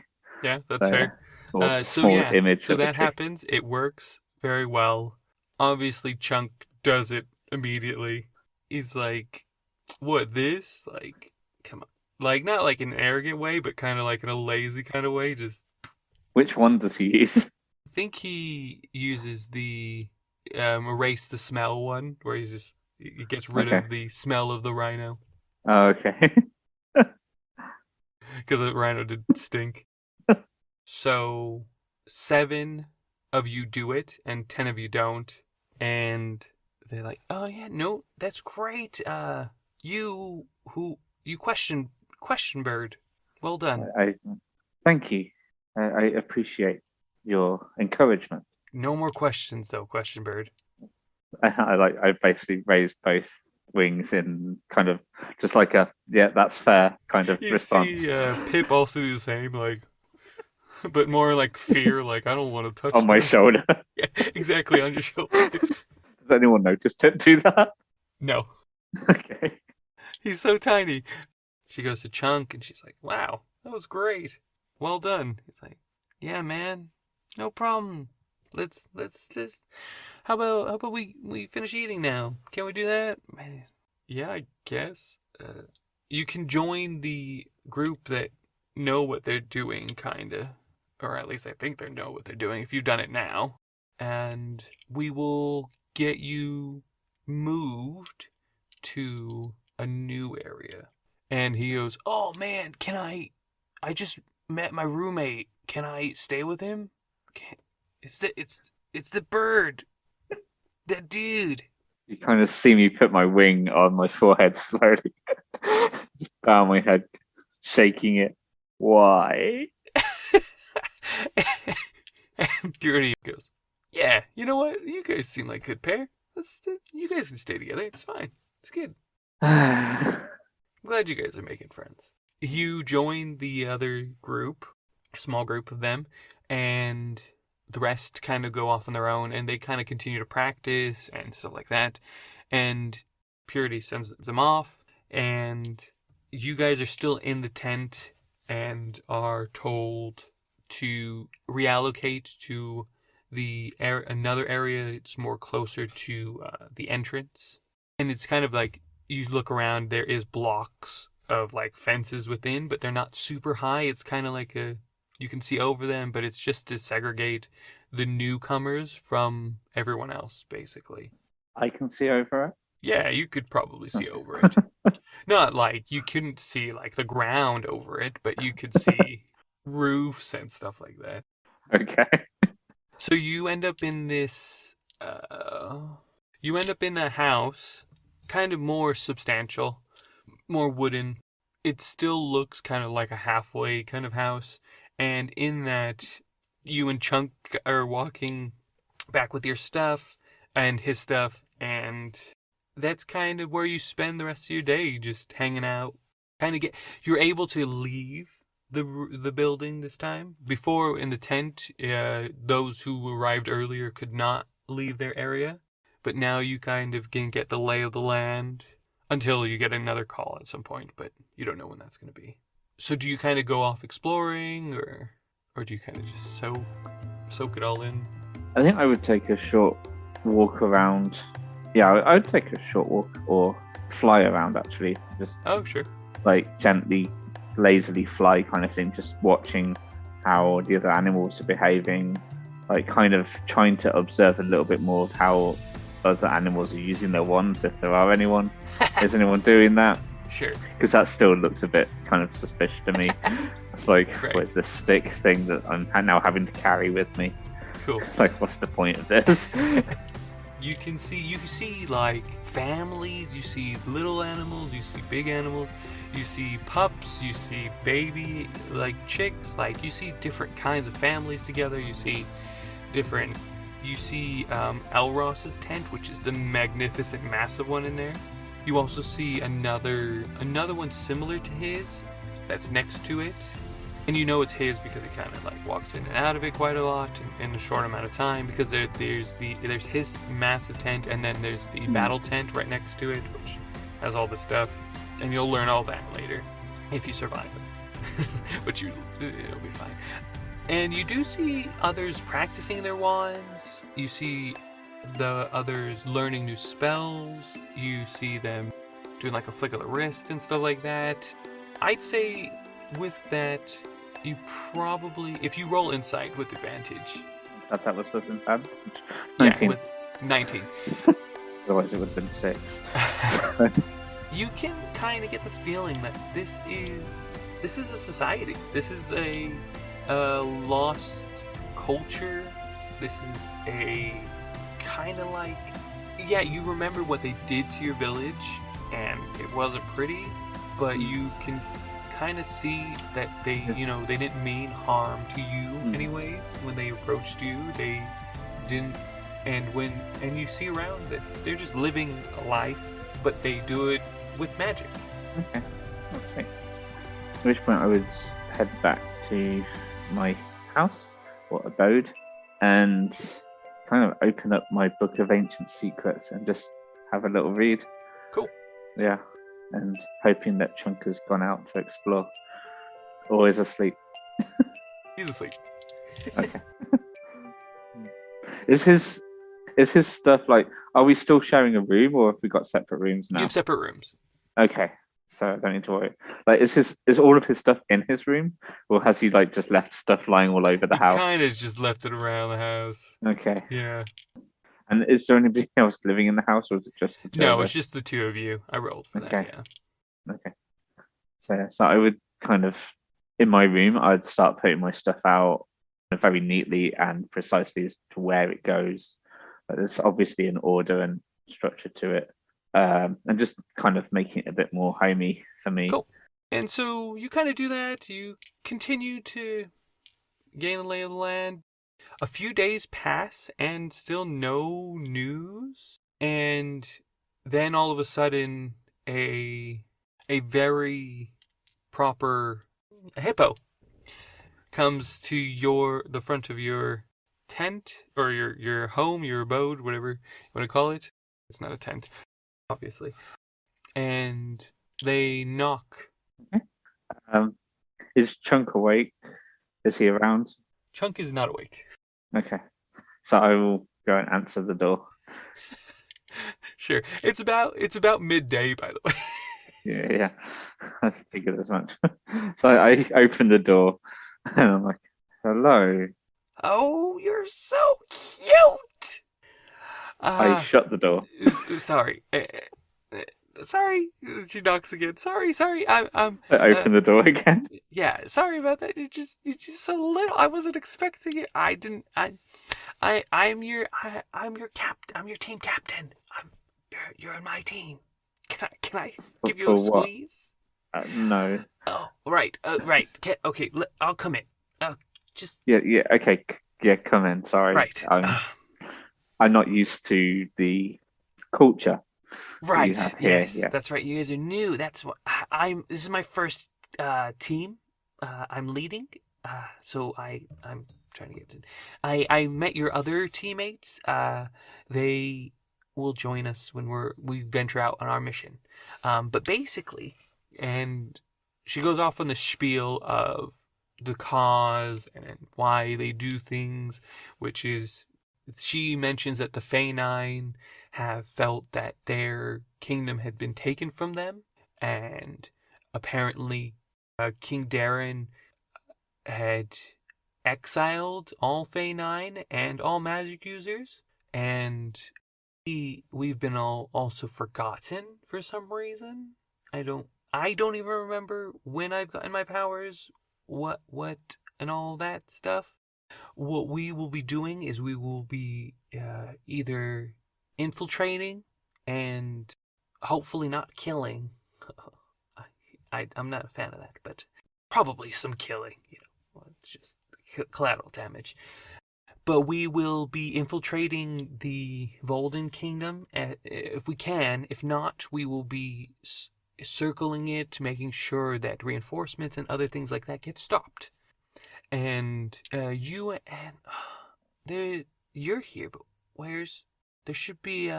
Yeah, that's fair. Image so that happens. It works very well. Obviously, Chunk does it immediately. He's like, "What, this? Like, come on." Like, not like in an arrogant way, but kind of like in a lazy kind of way. Just. Which one does he use? I think he uses the erase the smell one, where he gets rid of the smell of the rhino. Oh, okay. Because the rhino did stink. So 7 of you do it, and 10 of you don't. And they're like, "Oh yeah, no, that's great. You question bird. Well done." I thank you. I appreciate your encouragement. No more questions though, question bird. I basically raised both wings in kind of just like a that's fair kind of response. You see Pip also do the same, like, but more like fear, like I don't want to touch on my shoulder. Yeah, exactly, on your shoulder. anyone notice Ted do that? No. Okay. He's so tiny. She goes to Chunk, and she's like, wow, that was great. Well done. He's like, yeah, man, no problem. Let's just, how about we finish eating now? Can we do that? Man, yeah, I guess. You can join the group that know what they're doing, kinda. Or at least I think they know what they're doing, if you've done it now. And we will get you moved to a new area. And he goes, oh man, I just met my roommate. Can I stay with him? It's the bird. That dude. You kind of see me put my wing on my forehead slowly. Just bow my head, shaking it. Why? And Purity goes, yeah, you know what? You guys seem like a good pair. You guys can stay together. It's fine. It's good. I'm glad you guys are making friends. You join the other group, a small group of them, and the rest kind of go off on their own, and they kind of continue to practice and stuff like that. And Purity sends them off, and you guys are still in the tent and are told to reallocate to another area that's more closer to the entrance. And it's kind of like, you look around, there is blocks of like fences within, but they're not super high. It's kind of like you can see over them, but it's just to segregate the newcomers from everyone else, basically. I can see over it? Yeah, you could probably see over it. Not like, you couldn't see like the ground over it, but you could see roofs and stuff like that. Okay. So you end up in this, you end up in a house, kind of more substantial, more wooden. It still looks kind of like a halfway kind of house. And in that, you and Chunk are walking back with your stuff and his stuff. And that's kind of where you spend the rest of your day, just hanging out. You're able to leave the building this time. Before, in the tent, those who arrived earlier could not leave their area. But now you kind of can get the lay of the land until you get another call at some point, but you don't know when that's going to be. So do you kind of go off exploring, or do you kind of just soak it all in? I think I would take a short walk around. Yeah, I would take a short walk or fly around, actually. Just sure. Like gently, lazily fly kind of thing, just watching how the other animals are behaving, like kind of trying to observe a little bit more of how other animals are using their wands, if there are anyone. Is anyone doing that? Sure. Because that still looks a bit kind of suspicious to me. It's like, Right. What's this stick thing that I'm now having to carry with me? Cool. Like, what's the point of this? You see like families, you see little animals, you see big animals, you see pups, you see baby like chicks, like you see different kinds of families together. You see Elros's tent, which is the magnificent, massive one in there. You also see another one similar to his that's next to it. And you know it's his because he kind of like walks in and out of it quite a lot in a short amount of time, because there's his massive tent, and then there's the battle tent right next to it, which has all the stuff. And you'll learn all that later if you survive this. But it'll be fine. And you do see others practicing their wands. You see the others learning new spells. You see them doing like a flick of the wrist and stuff like that. I'd say with that, you probably, if you roll insight with advantage. I thought that was with advantage. 19. Yeah, with 19. Otherwise it would have been 6. You can kind of get the feeling that this is a society. This is a lost culture. This is a kind of like, yeah, you remember what they did to your village, and it wasn't pretty, but you can kind of see that they didn't mean harm to you anyways. When they approached you, they didn't, and you see around that they're just living a life, but they do it with magic. Okay, that's great. At which point I would head back to my house or abode, and kind of open up my book of ancient secrets and just have a little read. Cool. Yeah, and hoping that Chunk has gone out to explore or is asleep. He's asleep. Okay. Is his stuff like? Are we still sharing a room, or have we got separate rooms now? You have separate rooms. Okay, so I don't need to worry. Like, is all of his stuff in his room, or has he like just left stuff lying all over the house? He kind of just left it around the house. Okay. Yeah. And is there anybody else living in the house, or is it just the two? No, of it's us? just the two of you. I rolled for Okay. that. Yeah. Okay. So I would kind of, in my room, I'd start putting my stuff out very neatly and precisely as to where it goes. But there's obviously an order and structure to it, and just kind of making it a bit more homey for me. Cool. And so you kind of do that. You continue to gain the lay of the land. A few days pass and still no news. And then all of a sudden, a very proper hippo comes to the front of your tent or your home, your abode, whatever you want to call it. It's not a tent, obviously. And they knock. Is Chunk awake? Is he around? Chunk is not awake. Okay. So I will go and answer the door. Sure. It's about midday, by the way. Yeah. I figured as much. So I open the door and I'm like, hello. Oh, you're so cute. I shut the door. Sorry. Sorry. She knocks again. Sorry. I open the door again. Yeah. Sorry about that. You're just so little. I wasn't expecting it. I'm your team captain. You're on my team. Can I give you a squeeze? No. Oh, right. Right. Okay. I'll come in. Yeah. Okay. Yeah. Come in. Sorry. Right. I'm not used to the culture. Right. Yes. Yeah. That's right. You guys are new. That's what I'm. This is my first team. I'm leading. So I'm trying to get to. I met your other teammates. They will join us when we venture out on our mission. But basically, and she goes off on the spiel of the cause and why they do things, which is she mentions that the Fae-9 have felt that their kingdom had been taken from them, and apparently King Darren had exiled all Fae-9 and all magic users, and we've been also forgotten for some reason. I don't even remember when I've gotten my powers, what and all that stuff. What we will be doing is we will be either infiltrating and hopefully not killing. I'm not a fan of that, but probably some killing. It's just collateral damage. But we will be infiltrating the Volden Kingdom if we can. If not, we will be circling it, making sure that reinforcements and other things like that get stopped. And you're here, but there should be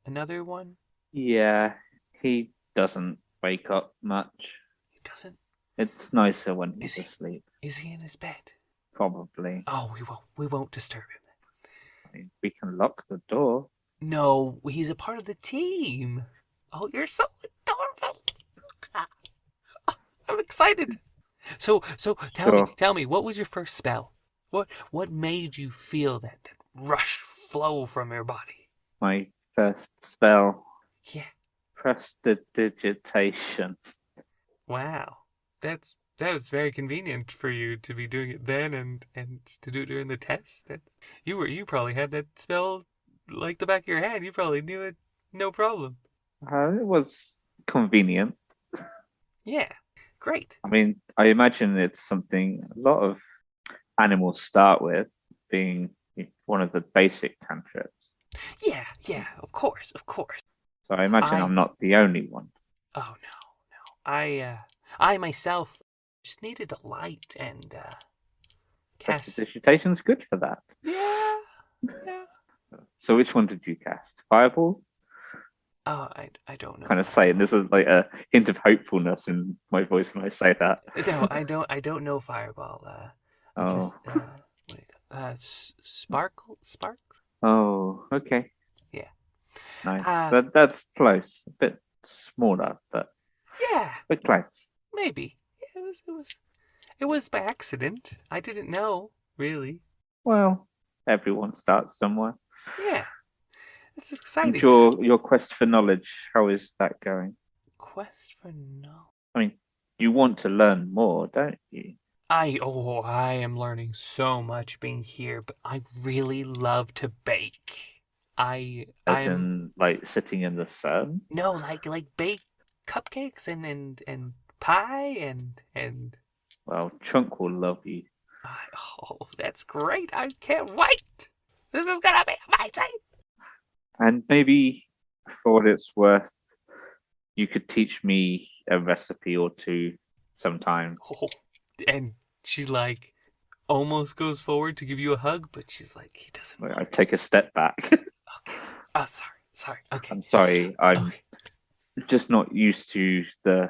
another one? Yeah, he doesn't wake up much. He doesn't? It's nicer when he's asleep. Is he in his bed? Probably. Oh, we won't disturb him then. I mean, we can lock the door. No, he's a part of the team. Oh, you're so adorable. I'm excited. So tell me, what was your first spell? What made you feel that rush flow from your body? My first spell. Yeah. Prestidigitation. Wow. That was very convenient for you to be doing it then and to do it during the test. You probably had that spell like the back of your hand. You probably knew it no problem. It was convenient. Yeah. Great. I mean, I imagine it's something a lot of animals start with, being one of the basic cantrips. Yeah, of course. So I imagine I'm not the only one. Oh no. I myself just needed a light and cast. Prestidigitation's good for that. Yeah. So which one did you cast? Fireball? Oh, I don't know. Kind of saying this is like a hint of hopefulness in my voice when I say that. No, I don't know Fireball. I Oh. just what do you Sparkle Sparks? Oh, okay. Yeah. Nice. Uh, That's close. A bit smaller, but yeah, close. maybe. It was by accident. I didn't know, really. Well, everyone starts somewhere. Yeah, it's And exciting. your quest for knowledge, how is that going? Quest for no. I mean, you want to learn more, don't you? I am learning so much being here, but I really love to bake. As I'm in, like, sitting in the sun? no like bake cupcakes and pie and Well, Chunk will love you. oh, that's great. I can't wait. This is gonna be amazing. And maybe, for what it's worth, you could teach me a recipe or two sometime. Oh, and she like almost goes forward to give you a hug, but she's like, he doesn't Wait, I want. take a step back. Okay. Oh, sorry. Okay. I'm sorry. I'm Okay. just not used to the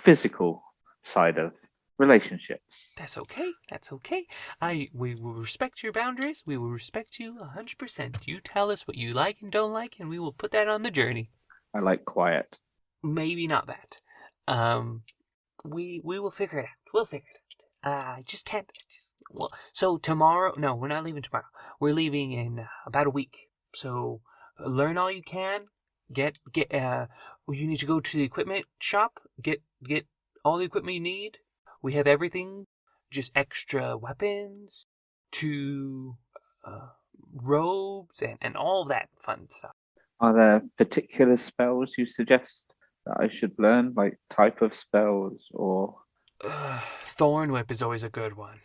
physical side of relationships. That's okay. That's okay. We will respect your boundaries. We will respect you 100%. You tell us what you like and don't like, and we will put that on the journey. I like quiet. Maybe not that. We will figure it out. We'll figure it out. I just can't. Well, so tomorrow? No, we're not leaving tomorrow. We're leaving in about a week. So learn all you can. Get. You need to go to the equipment shop. Get all the equipment you need. We have everything. Just extra weapons, to robes, and all that fun stuff. Are there particular spells you suggest that I should learn, like type of spells or Thorn Whip is always a good one.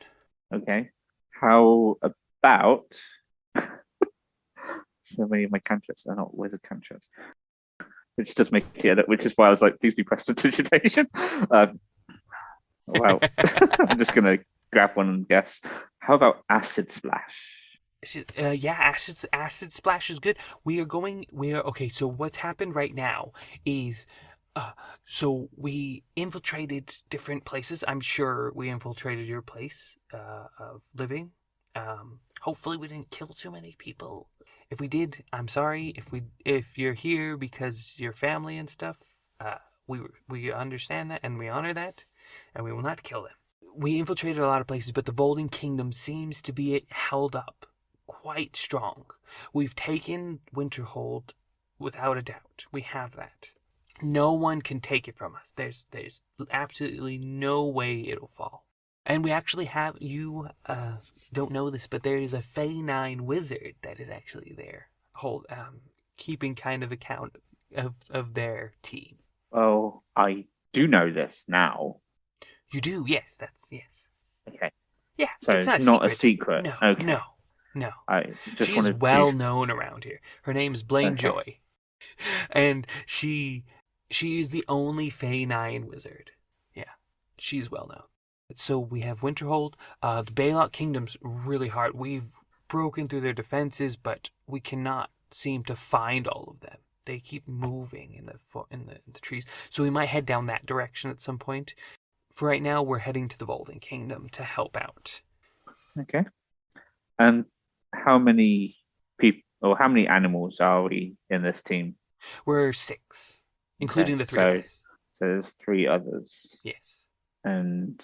okay? How about so many of my cantrips are not wizard cantrips, which does make it. Which is why I was like, please be prestidigitation. Well, I'm just gonna grab one and guess. How about acid splash? Yeah, acid splash is good. We are okay. So what's happened right now is, so we infiltrated different places. I'm sure we infiltrated your place of living. Hopefully we didn't kill too many people. If we did, I'm sorry. If you're here because your family and stuff, we understand that and we honor that, and we will not kill them. We infiltrated a lot of places, but the Volden Kingdom seems to be held up quite strong. We've taken Winterhold without a doubt. We have that. No one can take it from us. There's absolutely no way it'll fall. And we actually have, you don't know this, but there is a Fey9 wizard that is actually there, keeping kind of account of their team. Oh, I do know this now. You do, yes. Yes. Okay. Yeah, So it's not not a secret. No. No, Okay. no. I just She's wanted well to. known around here. Her name is Blaine Okay. Joy, and she is the only Fey9 wizard. Yeah, she's well known. So we have Winterhold. The Baylock Kingdom's really hard. We've broken through their defenses, but we cannot seem to find all of them. They keep moving in the trees. So we might head down that direction at some point. For right now, we're heading to the Volden Kingdom to help out. Okay. And how many people or how many animals are we in this team? We're 6, including the 3 of us. So there's 3 others. Yes. And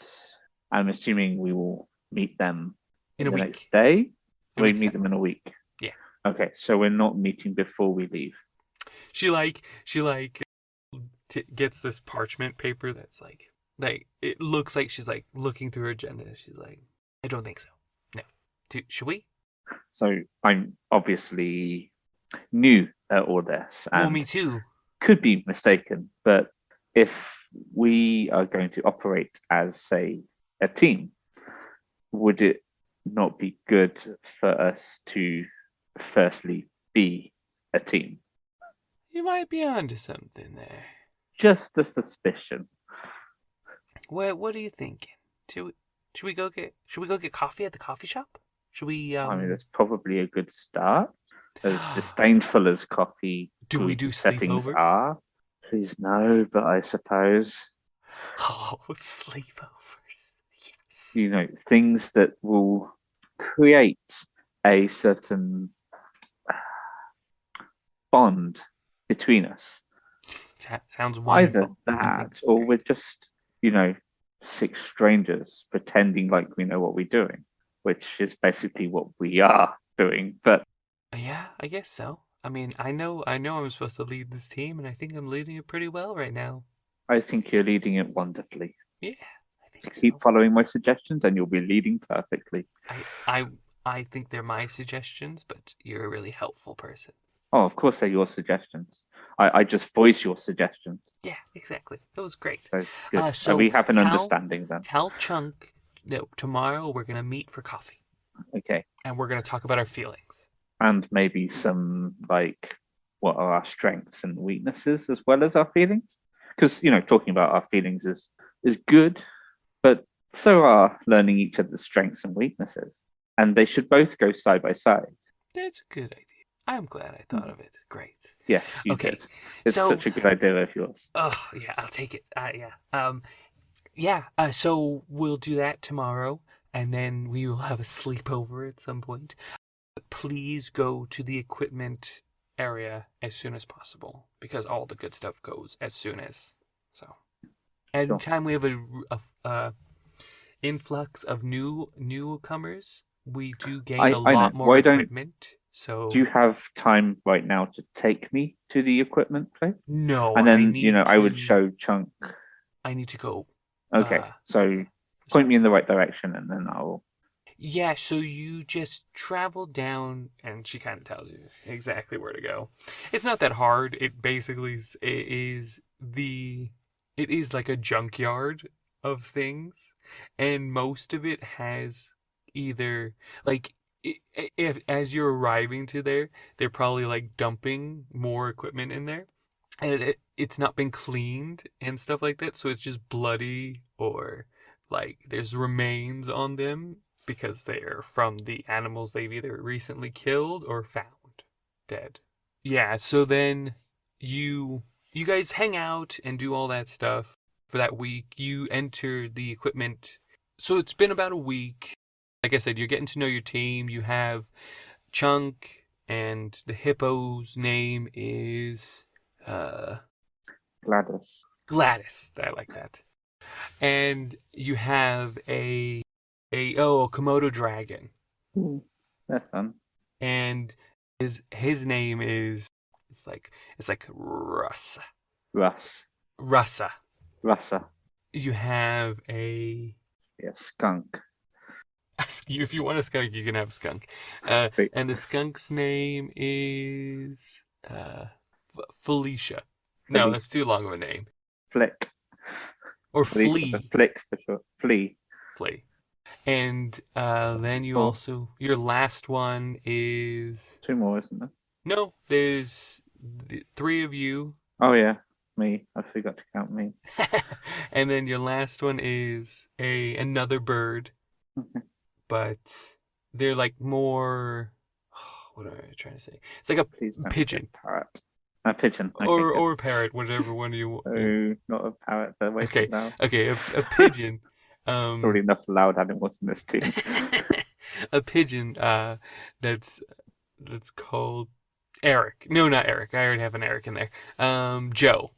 I'm assuming we will meet them In a the week. next day. A We week's meet time. them in a week. Yeah. Okay, so we're not meeting before we leave. She gets this parchment paper that's like it looks like she's like looking through her agenda. She's like, I don't think so. No. Should we? So I'm obviously new at all this and Well, me too. could be mistaken, but if we are going to operate as, say, a team, would it not be good for us to firstly be a team? You might be onto something there. Just a suspicion. What are you thinking? Should we go get coffee at the coffee shop? Should we I mean, that's probably a good start. as disdainful as coffee Do we do settings sleepovers? are. Please no, but I suppose, Oh, sleepovers. Yes. things that will create a certain bond between us. Sounds Either wonderful. I think that, it's or we're great. just, six strangers pretending like we know what we're doing, which is basically what we are doing. But Yeah, I guess so. I mean, I know I'm supposed to lead this team, and I think I'm leading it pretty well right now. I think you're leading it wonderfully. Yeah, I think Keep so. following my suggestions, and you'll be leading perfectly. I I I think they're my suggestions, but you're a really helpful person. Oh, of course, they're your suggestions. I just voice your suggestions. Yeah, exactly. That was great. So good. So We have an tell understanding then. tell Chunk that tomorrow we're gonna meet for coffee, Okay. and we're gonna talk about our feelings. And maybe some like what are our strengths and weaknesses as well as our feelings. Because talking about our feelings is good, but so are learning each other's strengths and weaknesses. And they should both go side by side. That's a good idea. I'm glad I thought of it. Great. Yes, you Okay, did. It's so such a good idea of yours. oh yeah, I'll take it. Yeah. Yeah. So we'll do that tomorrow, and then we will have a sleepover at some point. Please go to the equipment area as soon as possible because all the good stuff goes as soon as. So, Sure. anytime we have a influx of newcomers, we do gain a I know. lot more Why don't equipment. So do you have time right now to take me to the equipment place? no, And I then, need I would to. show Chunk. I need to go. Okay, so point me in the right direction and then I'll. Yeah, so you just travel down, and she kind of tells you exactly where to go. It's not that hard. It is like a junkyard of things, and most of it has either like if as you're arriving to there, they're probably like dumping more equipment in there, and it's not been cleaned and stuff like that, so it's just bloody or like there's remains on them because they're from the animals they've either recently killed or found dead. Yeah, so then you guys hang out and do all that stuff for that week. You enter the equipment. So it's been about a week. Like I said, you're getting to know your team. You have Chunk, and the hippo's name is Gladys. Gladys. I like that. And you have a Komodo dragon, Ooh, that's fun. and his name is it's like Russa. Russa. Russa. You have a Yeah, skunk. if you want a skunk, you can have a skunk. Sweet. And the skunk's name is Felicia. No, Flea. that's too long of a name. Flick. Or At least it's a Flea. flick for sure. Flea. Flea. And then you Cool. also your last one is Two more, isn't there? no. There's three of you, Oh yeah, me. I forgot to count me. and then your last one is another bird, but they're like more. What am I trying to say? It's like a Please don't pigeon say parrot. A pigeon. Okay, or good. a parrot, whatever one you. Oh, not a parrot. They're way Okay, too loud. okay, a pigeon. There's already enough loud animals in this team. A pigeon. That's called Eric. No, not Eric. I already have an Eric in there. Joe.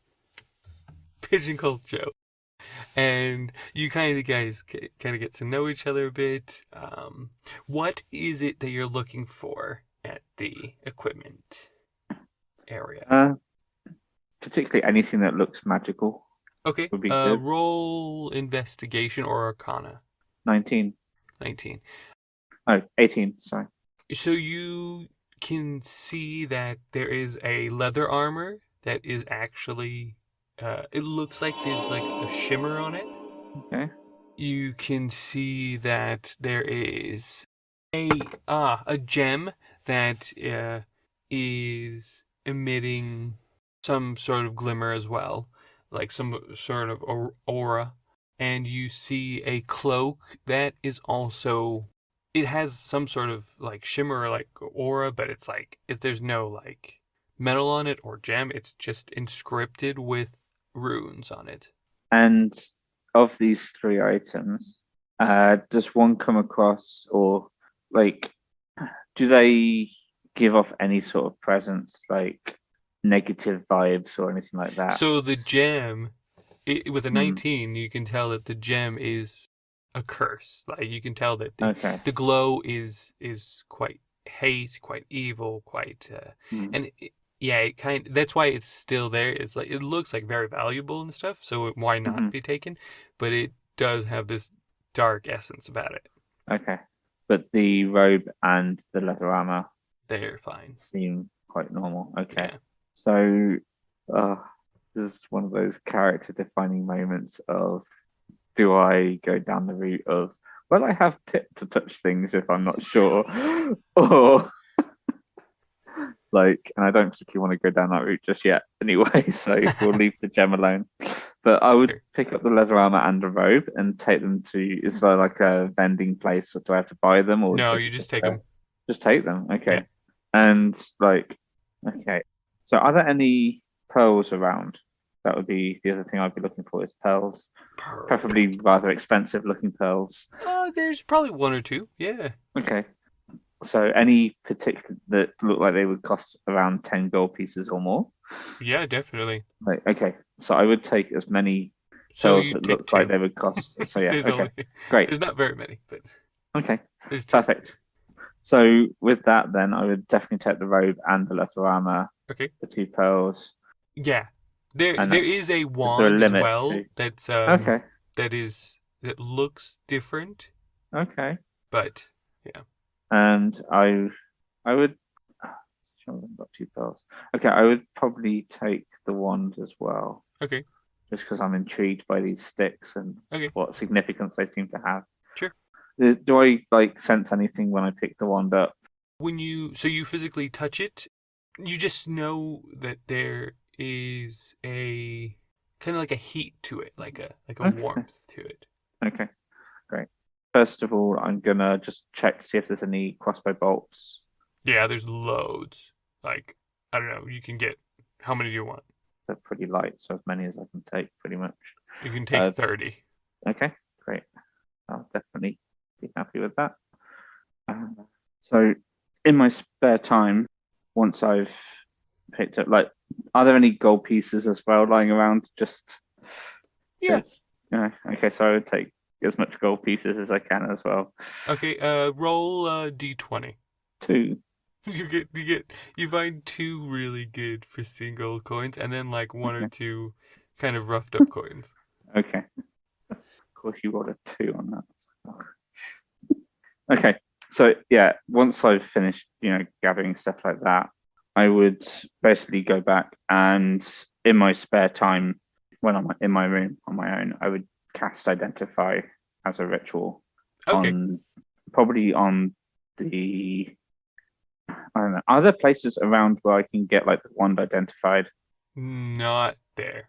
Pigeon called Joe. And you guys kind of get to know each other a bit. What is it that you're looking for at the equipment area? Particularly anything that looks magical Okay. would be good. Roll investigation or arcana. 19. 19. Oh, 18. Sorry. So you can see that there is a leather armor that is actually it looks like there's like a shimmer on it. Okay. You can see that there is a gem that is emitting some sort of glimmer as well, like some sort of aura. And you see a cloak that is also it has some sort of like shimmer or like aura, but it's like if there's no like metal on it or gem, it's just inscripted with runes on it. And of these three items, does one come across or like do they give off any sort of presence, like negative vibes or anything like that? So the gem, with a Hmm. 19, you can tell that the gem is a curse. Like you can tell that Okay. the glow is quite hate, quite evil, quite Hmm. and yeah, it that's why it's still there. It's like it looks like very valuable and stuff, so why Hmm. not be taken? But it does have this dark essence about it. Okay. But the robe and the leather armor They're fine. seem quite normal. Okay. Yeah. So, uh, this is one of those character defining moments of do I go down the route of, well, I have Pip to touch things if I'm not sure, or like, and I don't particularly want to go down that route just yet anyway, so we'll leave the gem alone. But I would Sure. pick up the leather armor and the robe and take them to, is there like a vending place or do I have to buy them or No, is you it just just take them. just take them? Yeah. Okay. And like, okay. So are there any pearls around? That would be the other thing I'd be looking for is pearls, Pearl. preferably rather expensive looking pearls. There's probably one or two. Yeah. Okay. So any particular that look like they would cost around 10 gold pieces or more? Yeah, definitely. Like, okay. So I would take as many So pearls you that take look like two. they would cost. So yeah, There's okay. only Great. there's not very many, but Okay. there's two. Perfect. So with that then I would definitely take the robe and the leather armor, Okay. the two pearls, Yeah. There and there that's is a is there a wand as limit to well okay. that looks different, Okay. but yeah. And I would sure I've got two pearls. Okay, I would probably take the wand as well, Okay. just because I'm intrigued by these sticks and Okay. what significance they seem to have. Sure. Do I like sense anything when I pick the wand up? When you physically touch it, you just know that there is a kind of like a heat to it, like a Okay, warmth to it. okay, great. First of all, I'm gonna just check to see if there's any crossbow bolts. Yeah, there's loads. Like, I don't know, you can get how many do you want? They're pretty light, so as many as I can take, pretty much. You can take Uh, 30. okay, great. I'll definitely be happy with that. Uh, so, in my spare time, once I've picked up, like, are there any gold pieces as well lying around? Just Yeah. because, okay, so I would take as much gold pieces as I can as well. Okay, roll D20. Two. You find two really good pristine gold coins and then like one or Okay. two kind of roughed up coins. Okay. Of course, you rolled a two on that. Okay. So yeah, once I've finished, gathering stuff like that, I would basically go back and in my spare time, when I'm in my room on my own, I would cast Identify as a ritual Okay. on probably on the I don't know. Are there places around where I can get like the wand identified? Not there.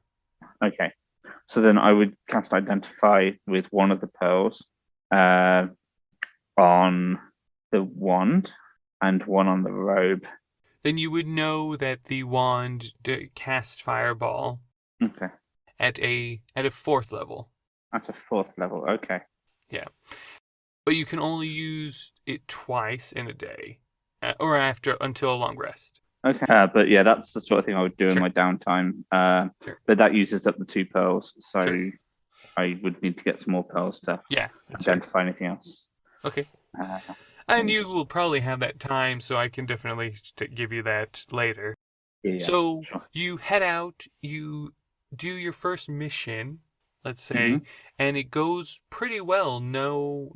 Okay. So then I would cast Identify with one of the pearls uh, on the wand and one on the robe. Then you would know that the wand casts fireball Okay. at a fourth level. At a fourth level. Okay. Yeah. But you can only use it twice in a day, or after until a long rest. Okay. But yeah, that's the sort of thing I would do in Sure. my downtime. Sure. But that uses up the two pearls. So Sure. I would need to get some more pearls to Yeah, that's fair. identify anything else. Okay. Uh, And you will probably have that time, so I can definitely give you that later. yeah, So sure. you head out, you do your first mission, let's Mm-hmm. say, and it goes pretty well. No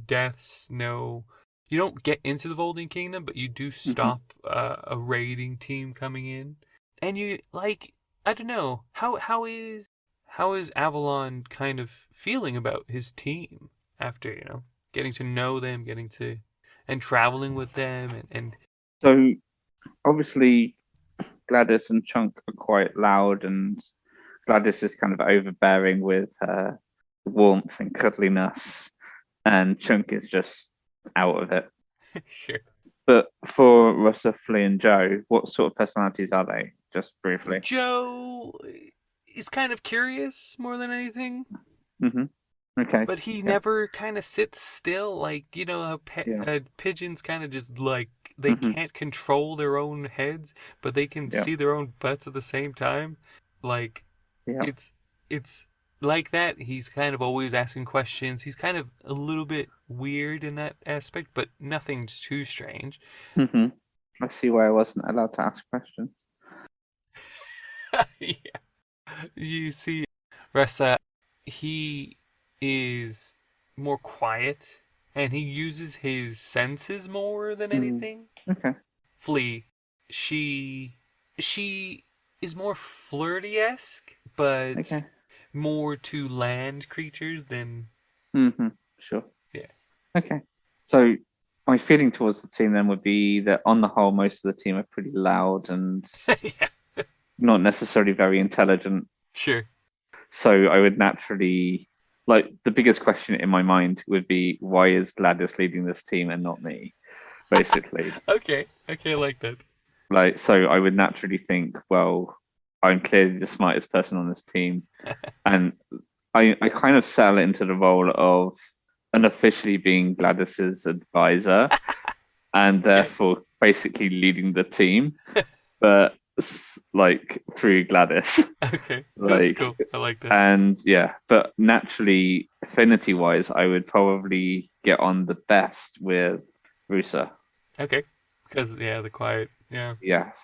deaths, no. You don't get into the Volding Kingdom, but you do stop a raiding team coming in, and you like. I don't know how is Avalon kind of feeling about his team after getting to know them, and traveling with them, and So obviously Gladys and Chunk are quite loud, and Gladys is kind of overbearing with her warmth and cuddliness, and Chunk is just out of it. Sure. But for Russa, Flea, and Joe, what sort of personalities are they? Just briefly. Joe is kind of curious more than anything, Hmm. Okay. but he Yeah. never kind of sits still. Like, how Yeah. pigeons kind of just like they Hmm. can't control their own heads, but they can Yeah. see their own butts at the same time. Like, Yeah. it's like that. He's kind of always asking questions. He's kind of a little bit weird in that aspect, but nothing too strange. Hmm. I see why I wasn't allowed to ask questions. Yeah. You see, Ressa, he is more quiet and he uses his senses more than Mm. anything. Okay. Flea, she is more flirty-esque, but Okay. more to land creatures than Hmm. Sure. yeah. Okay. So my feeling towards the team then would be that on the whole, most of the team are pretty loud and Yeah, not necessarily very intelligent. sure. So I would naturally, like, the biggest question in my mind would be, why is Gladys leading this team and not me? Basically. Okay, I like that. Like, so I would naturally think, well, I'm clearly the smartest person on this team. And I kind of settle into the role of unofficially being Gladys's advisor and Okay, therefore basically leading the team, but like through Gladys. okay, that's Like, cool. I like that. and yeah, but naturally, affinity wise, I would probably get on the best with Rusa. Okay, because yeah, the quiet. Yeah, Yes,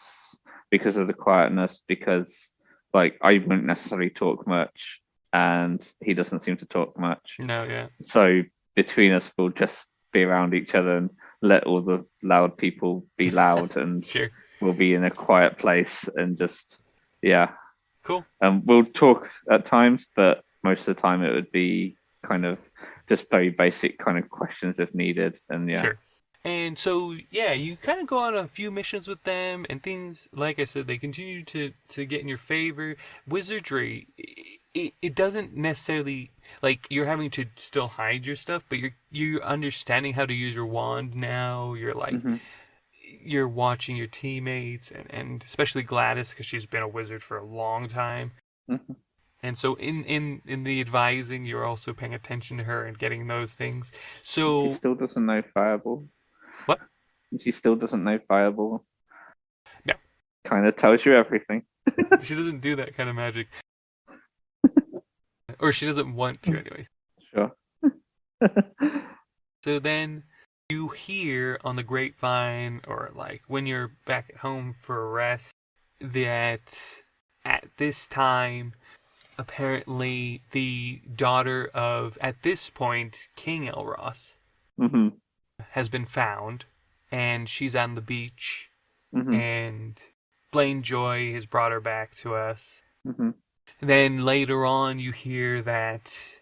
because of the quietness, because like I wouldn't necessarily talk much, and he doesn't seem to talk much. no, yeah, So between us, we'll just be around each other and let all the loud people be loud, and sure, we'll be in a quiet place and just, yeah. cool. We'll talk at times, but most of the time it would be kind of just very basic kind of questions if needed. And yeah. Sure. And so, yeah, you kind of go on a few missions with them, and things, like I said, they continue to get in your favor. Wizardry, it doesn't necessarily, like, you're having to still hide your stuff, but you're understanding how to use your wand now. You're, like, Hmm. you're watching your teammates, and especially Gladys, because she's been a wizard for a long time. Hmm. And so in the advising, you're also paying attention to her and getting those things. She So, still doesn't know Fireball. what? She still doesn't know Fireball. No. Kind of tells you everything. She doesn't do that kind of magic. Or she doesn't want to, anyways. Sure. So then you hear on the grapevine, or like when you're back at home for a rest, that at this time, apparently the daughter of, at this point, King Elros Hmm. has been found, and she's on the beach, Hmm. and Blaine Joy has brought her back to us. Hmm. Then later on, you hear that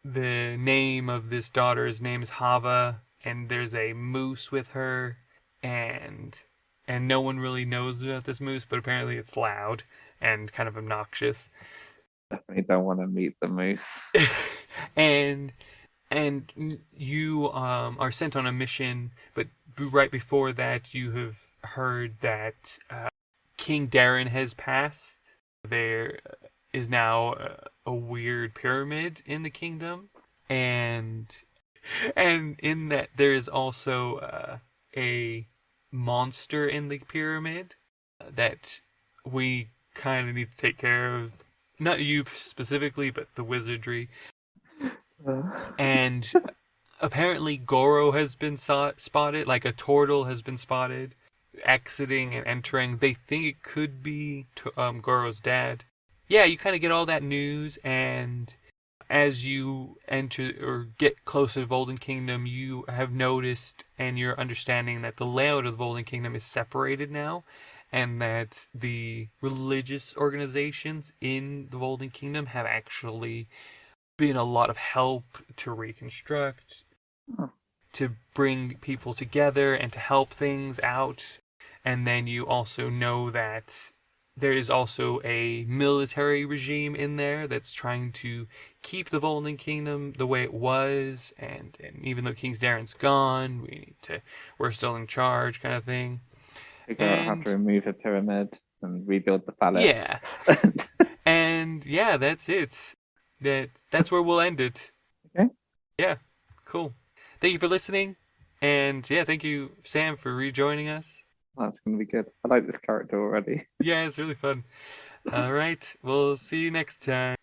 the name of this daughter's name is Hava, and there's a moose with her, and no one really knows about this moose, but apparently it's loud and kind of obnoxious. Definitely don't want to meet the moose. and you are sent on a mission, but right before that, you have heard that King Darren has passed. There is now a weird pyramid in the kingdom, and in that there is also a monster in the pyramid that we kind of need to take care of. Not you specifically, but the wizardry. And apparently Goro has been spotted, like a turtle has been spotted, exiting and entering. They think it could be Goro's dad. Yeah, you kind of get all that news, and as you enter or get closer to Volden Kingdom, you have noticed and you're understanding that the layout of the Volden Kingdom is separated now, and that the religious organizations in the Volden Kingdom have actually been a lot of help to reconstruct, to bring people together and to help things out. And then you also know that there is also a military regime in there that's trying to keep the Volden Kingdom the way it was, and even though King Darren's gone, we're still in charge, kind of thing. Figure out how to remove a pyramid and rebuild the palace. Yeah. And yeah, that's it. That's where we'll end it. Okay. Yeah, cool. Thank you for listening, and yeah, thank you, Sam, for rejoining us. That's going to be good. I like this character already. Yeah, it's really fun. All right, we'll see you next time.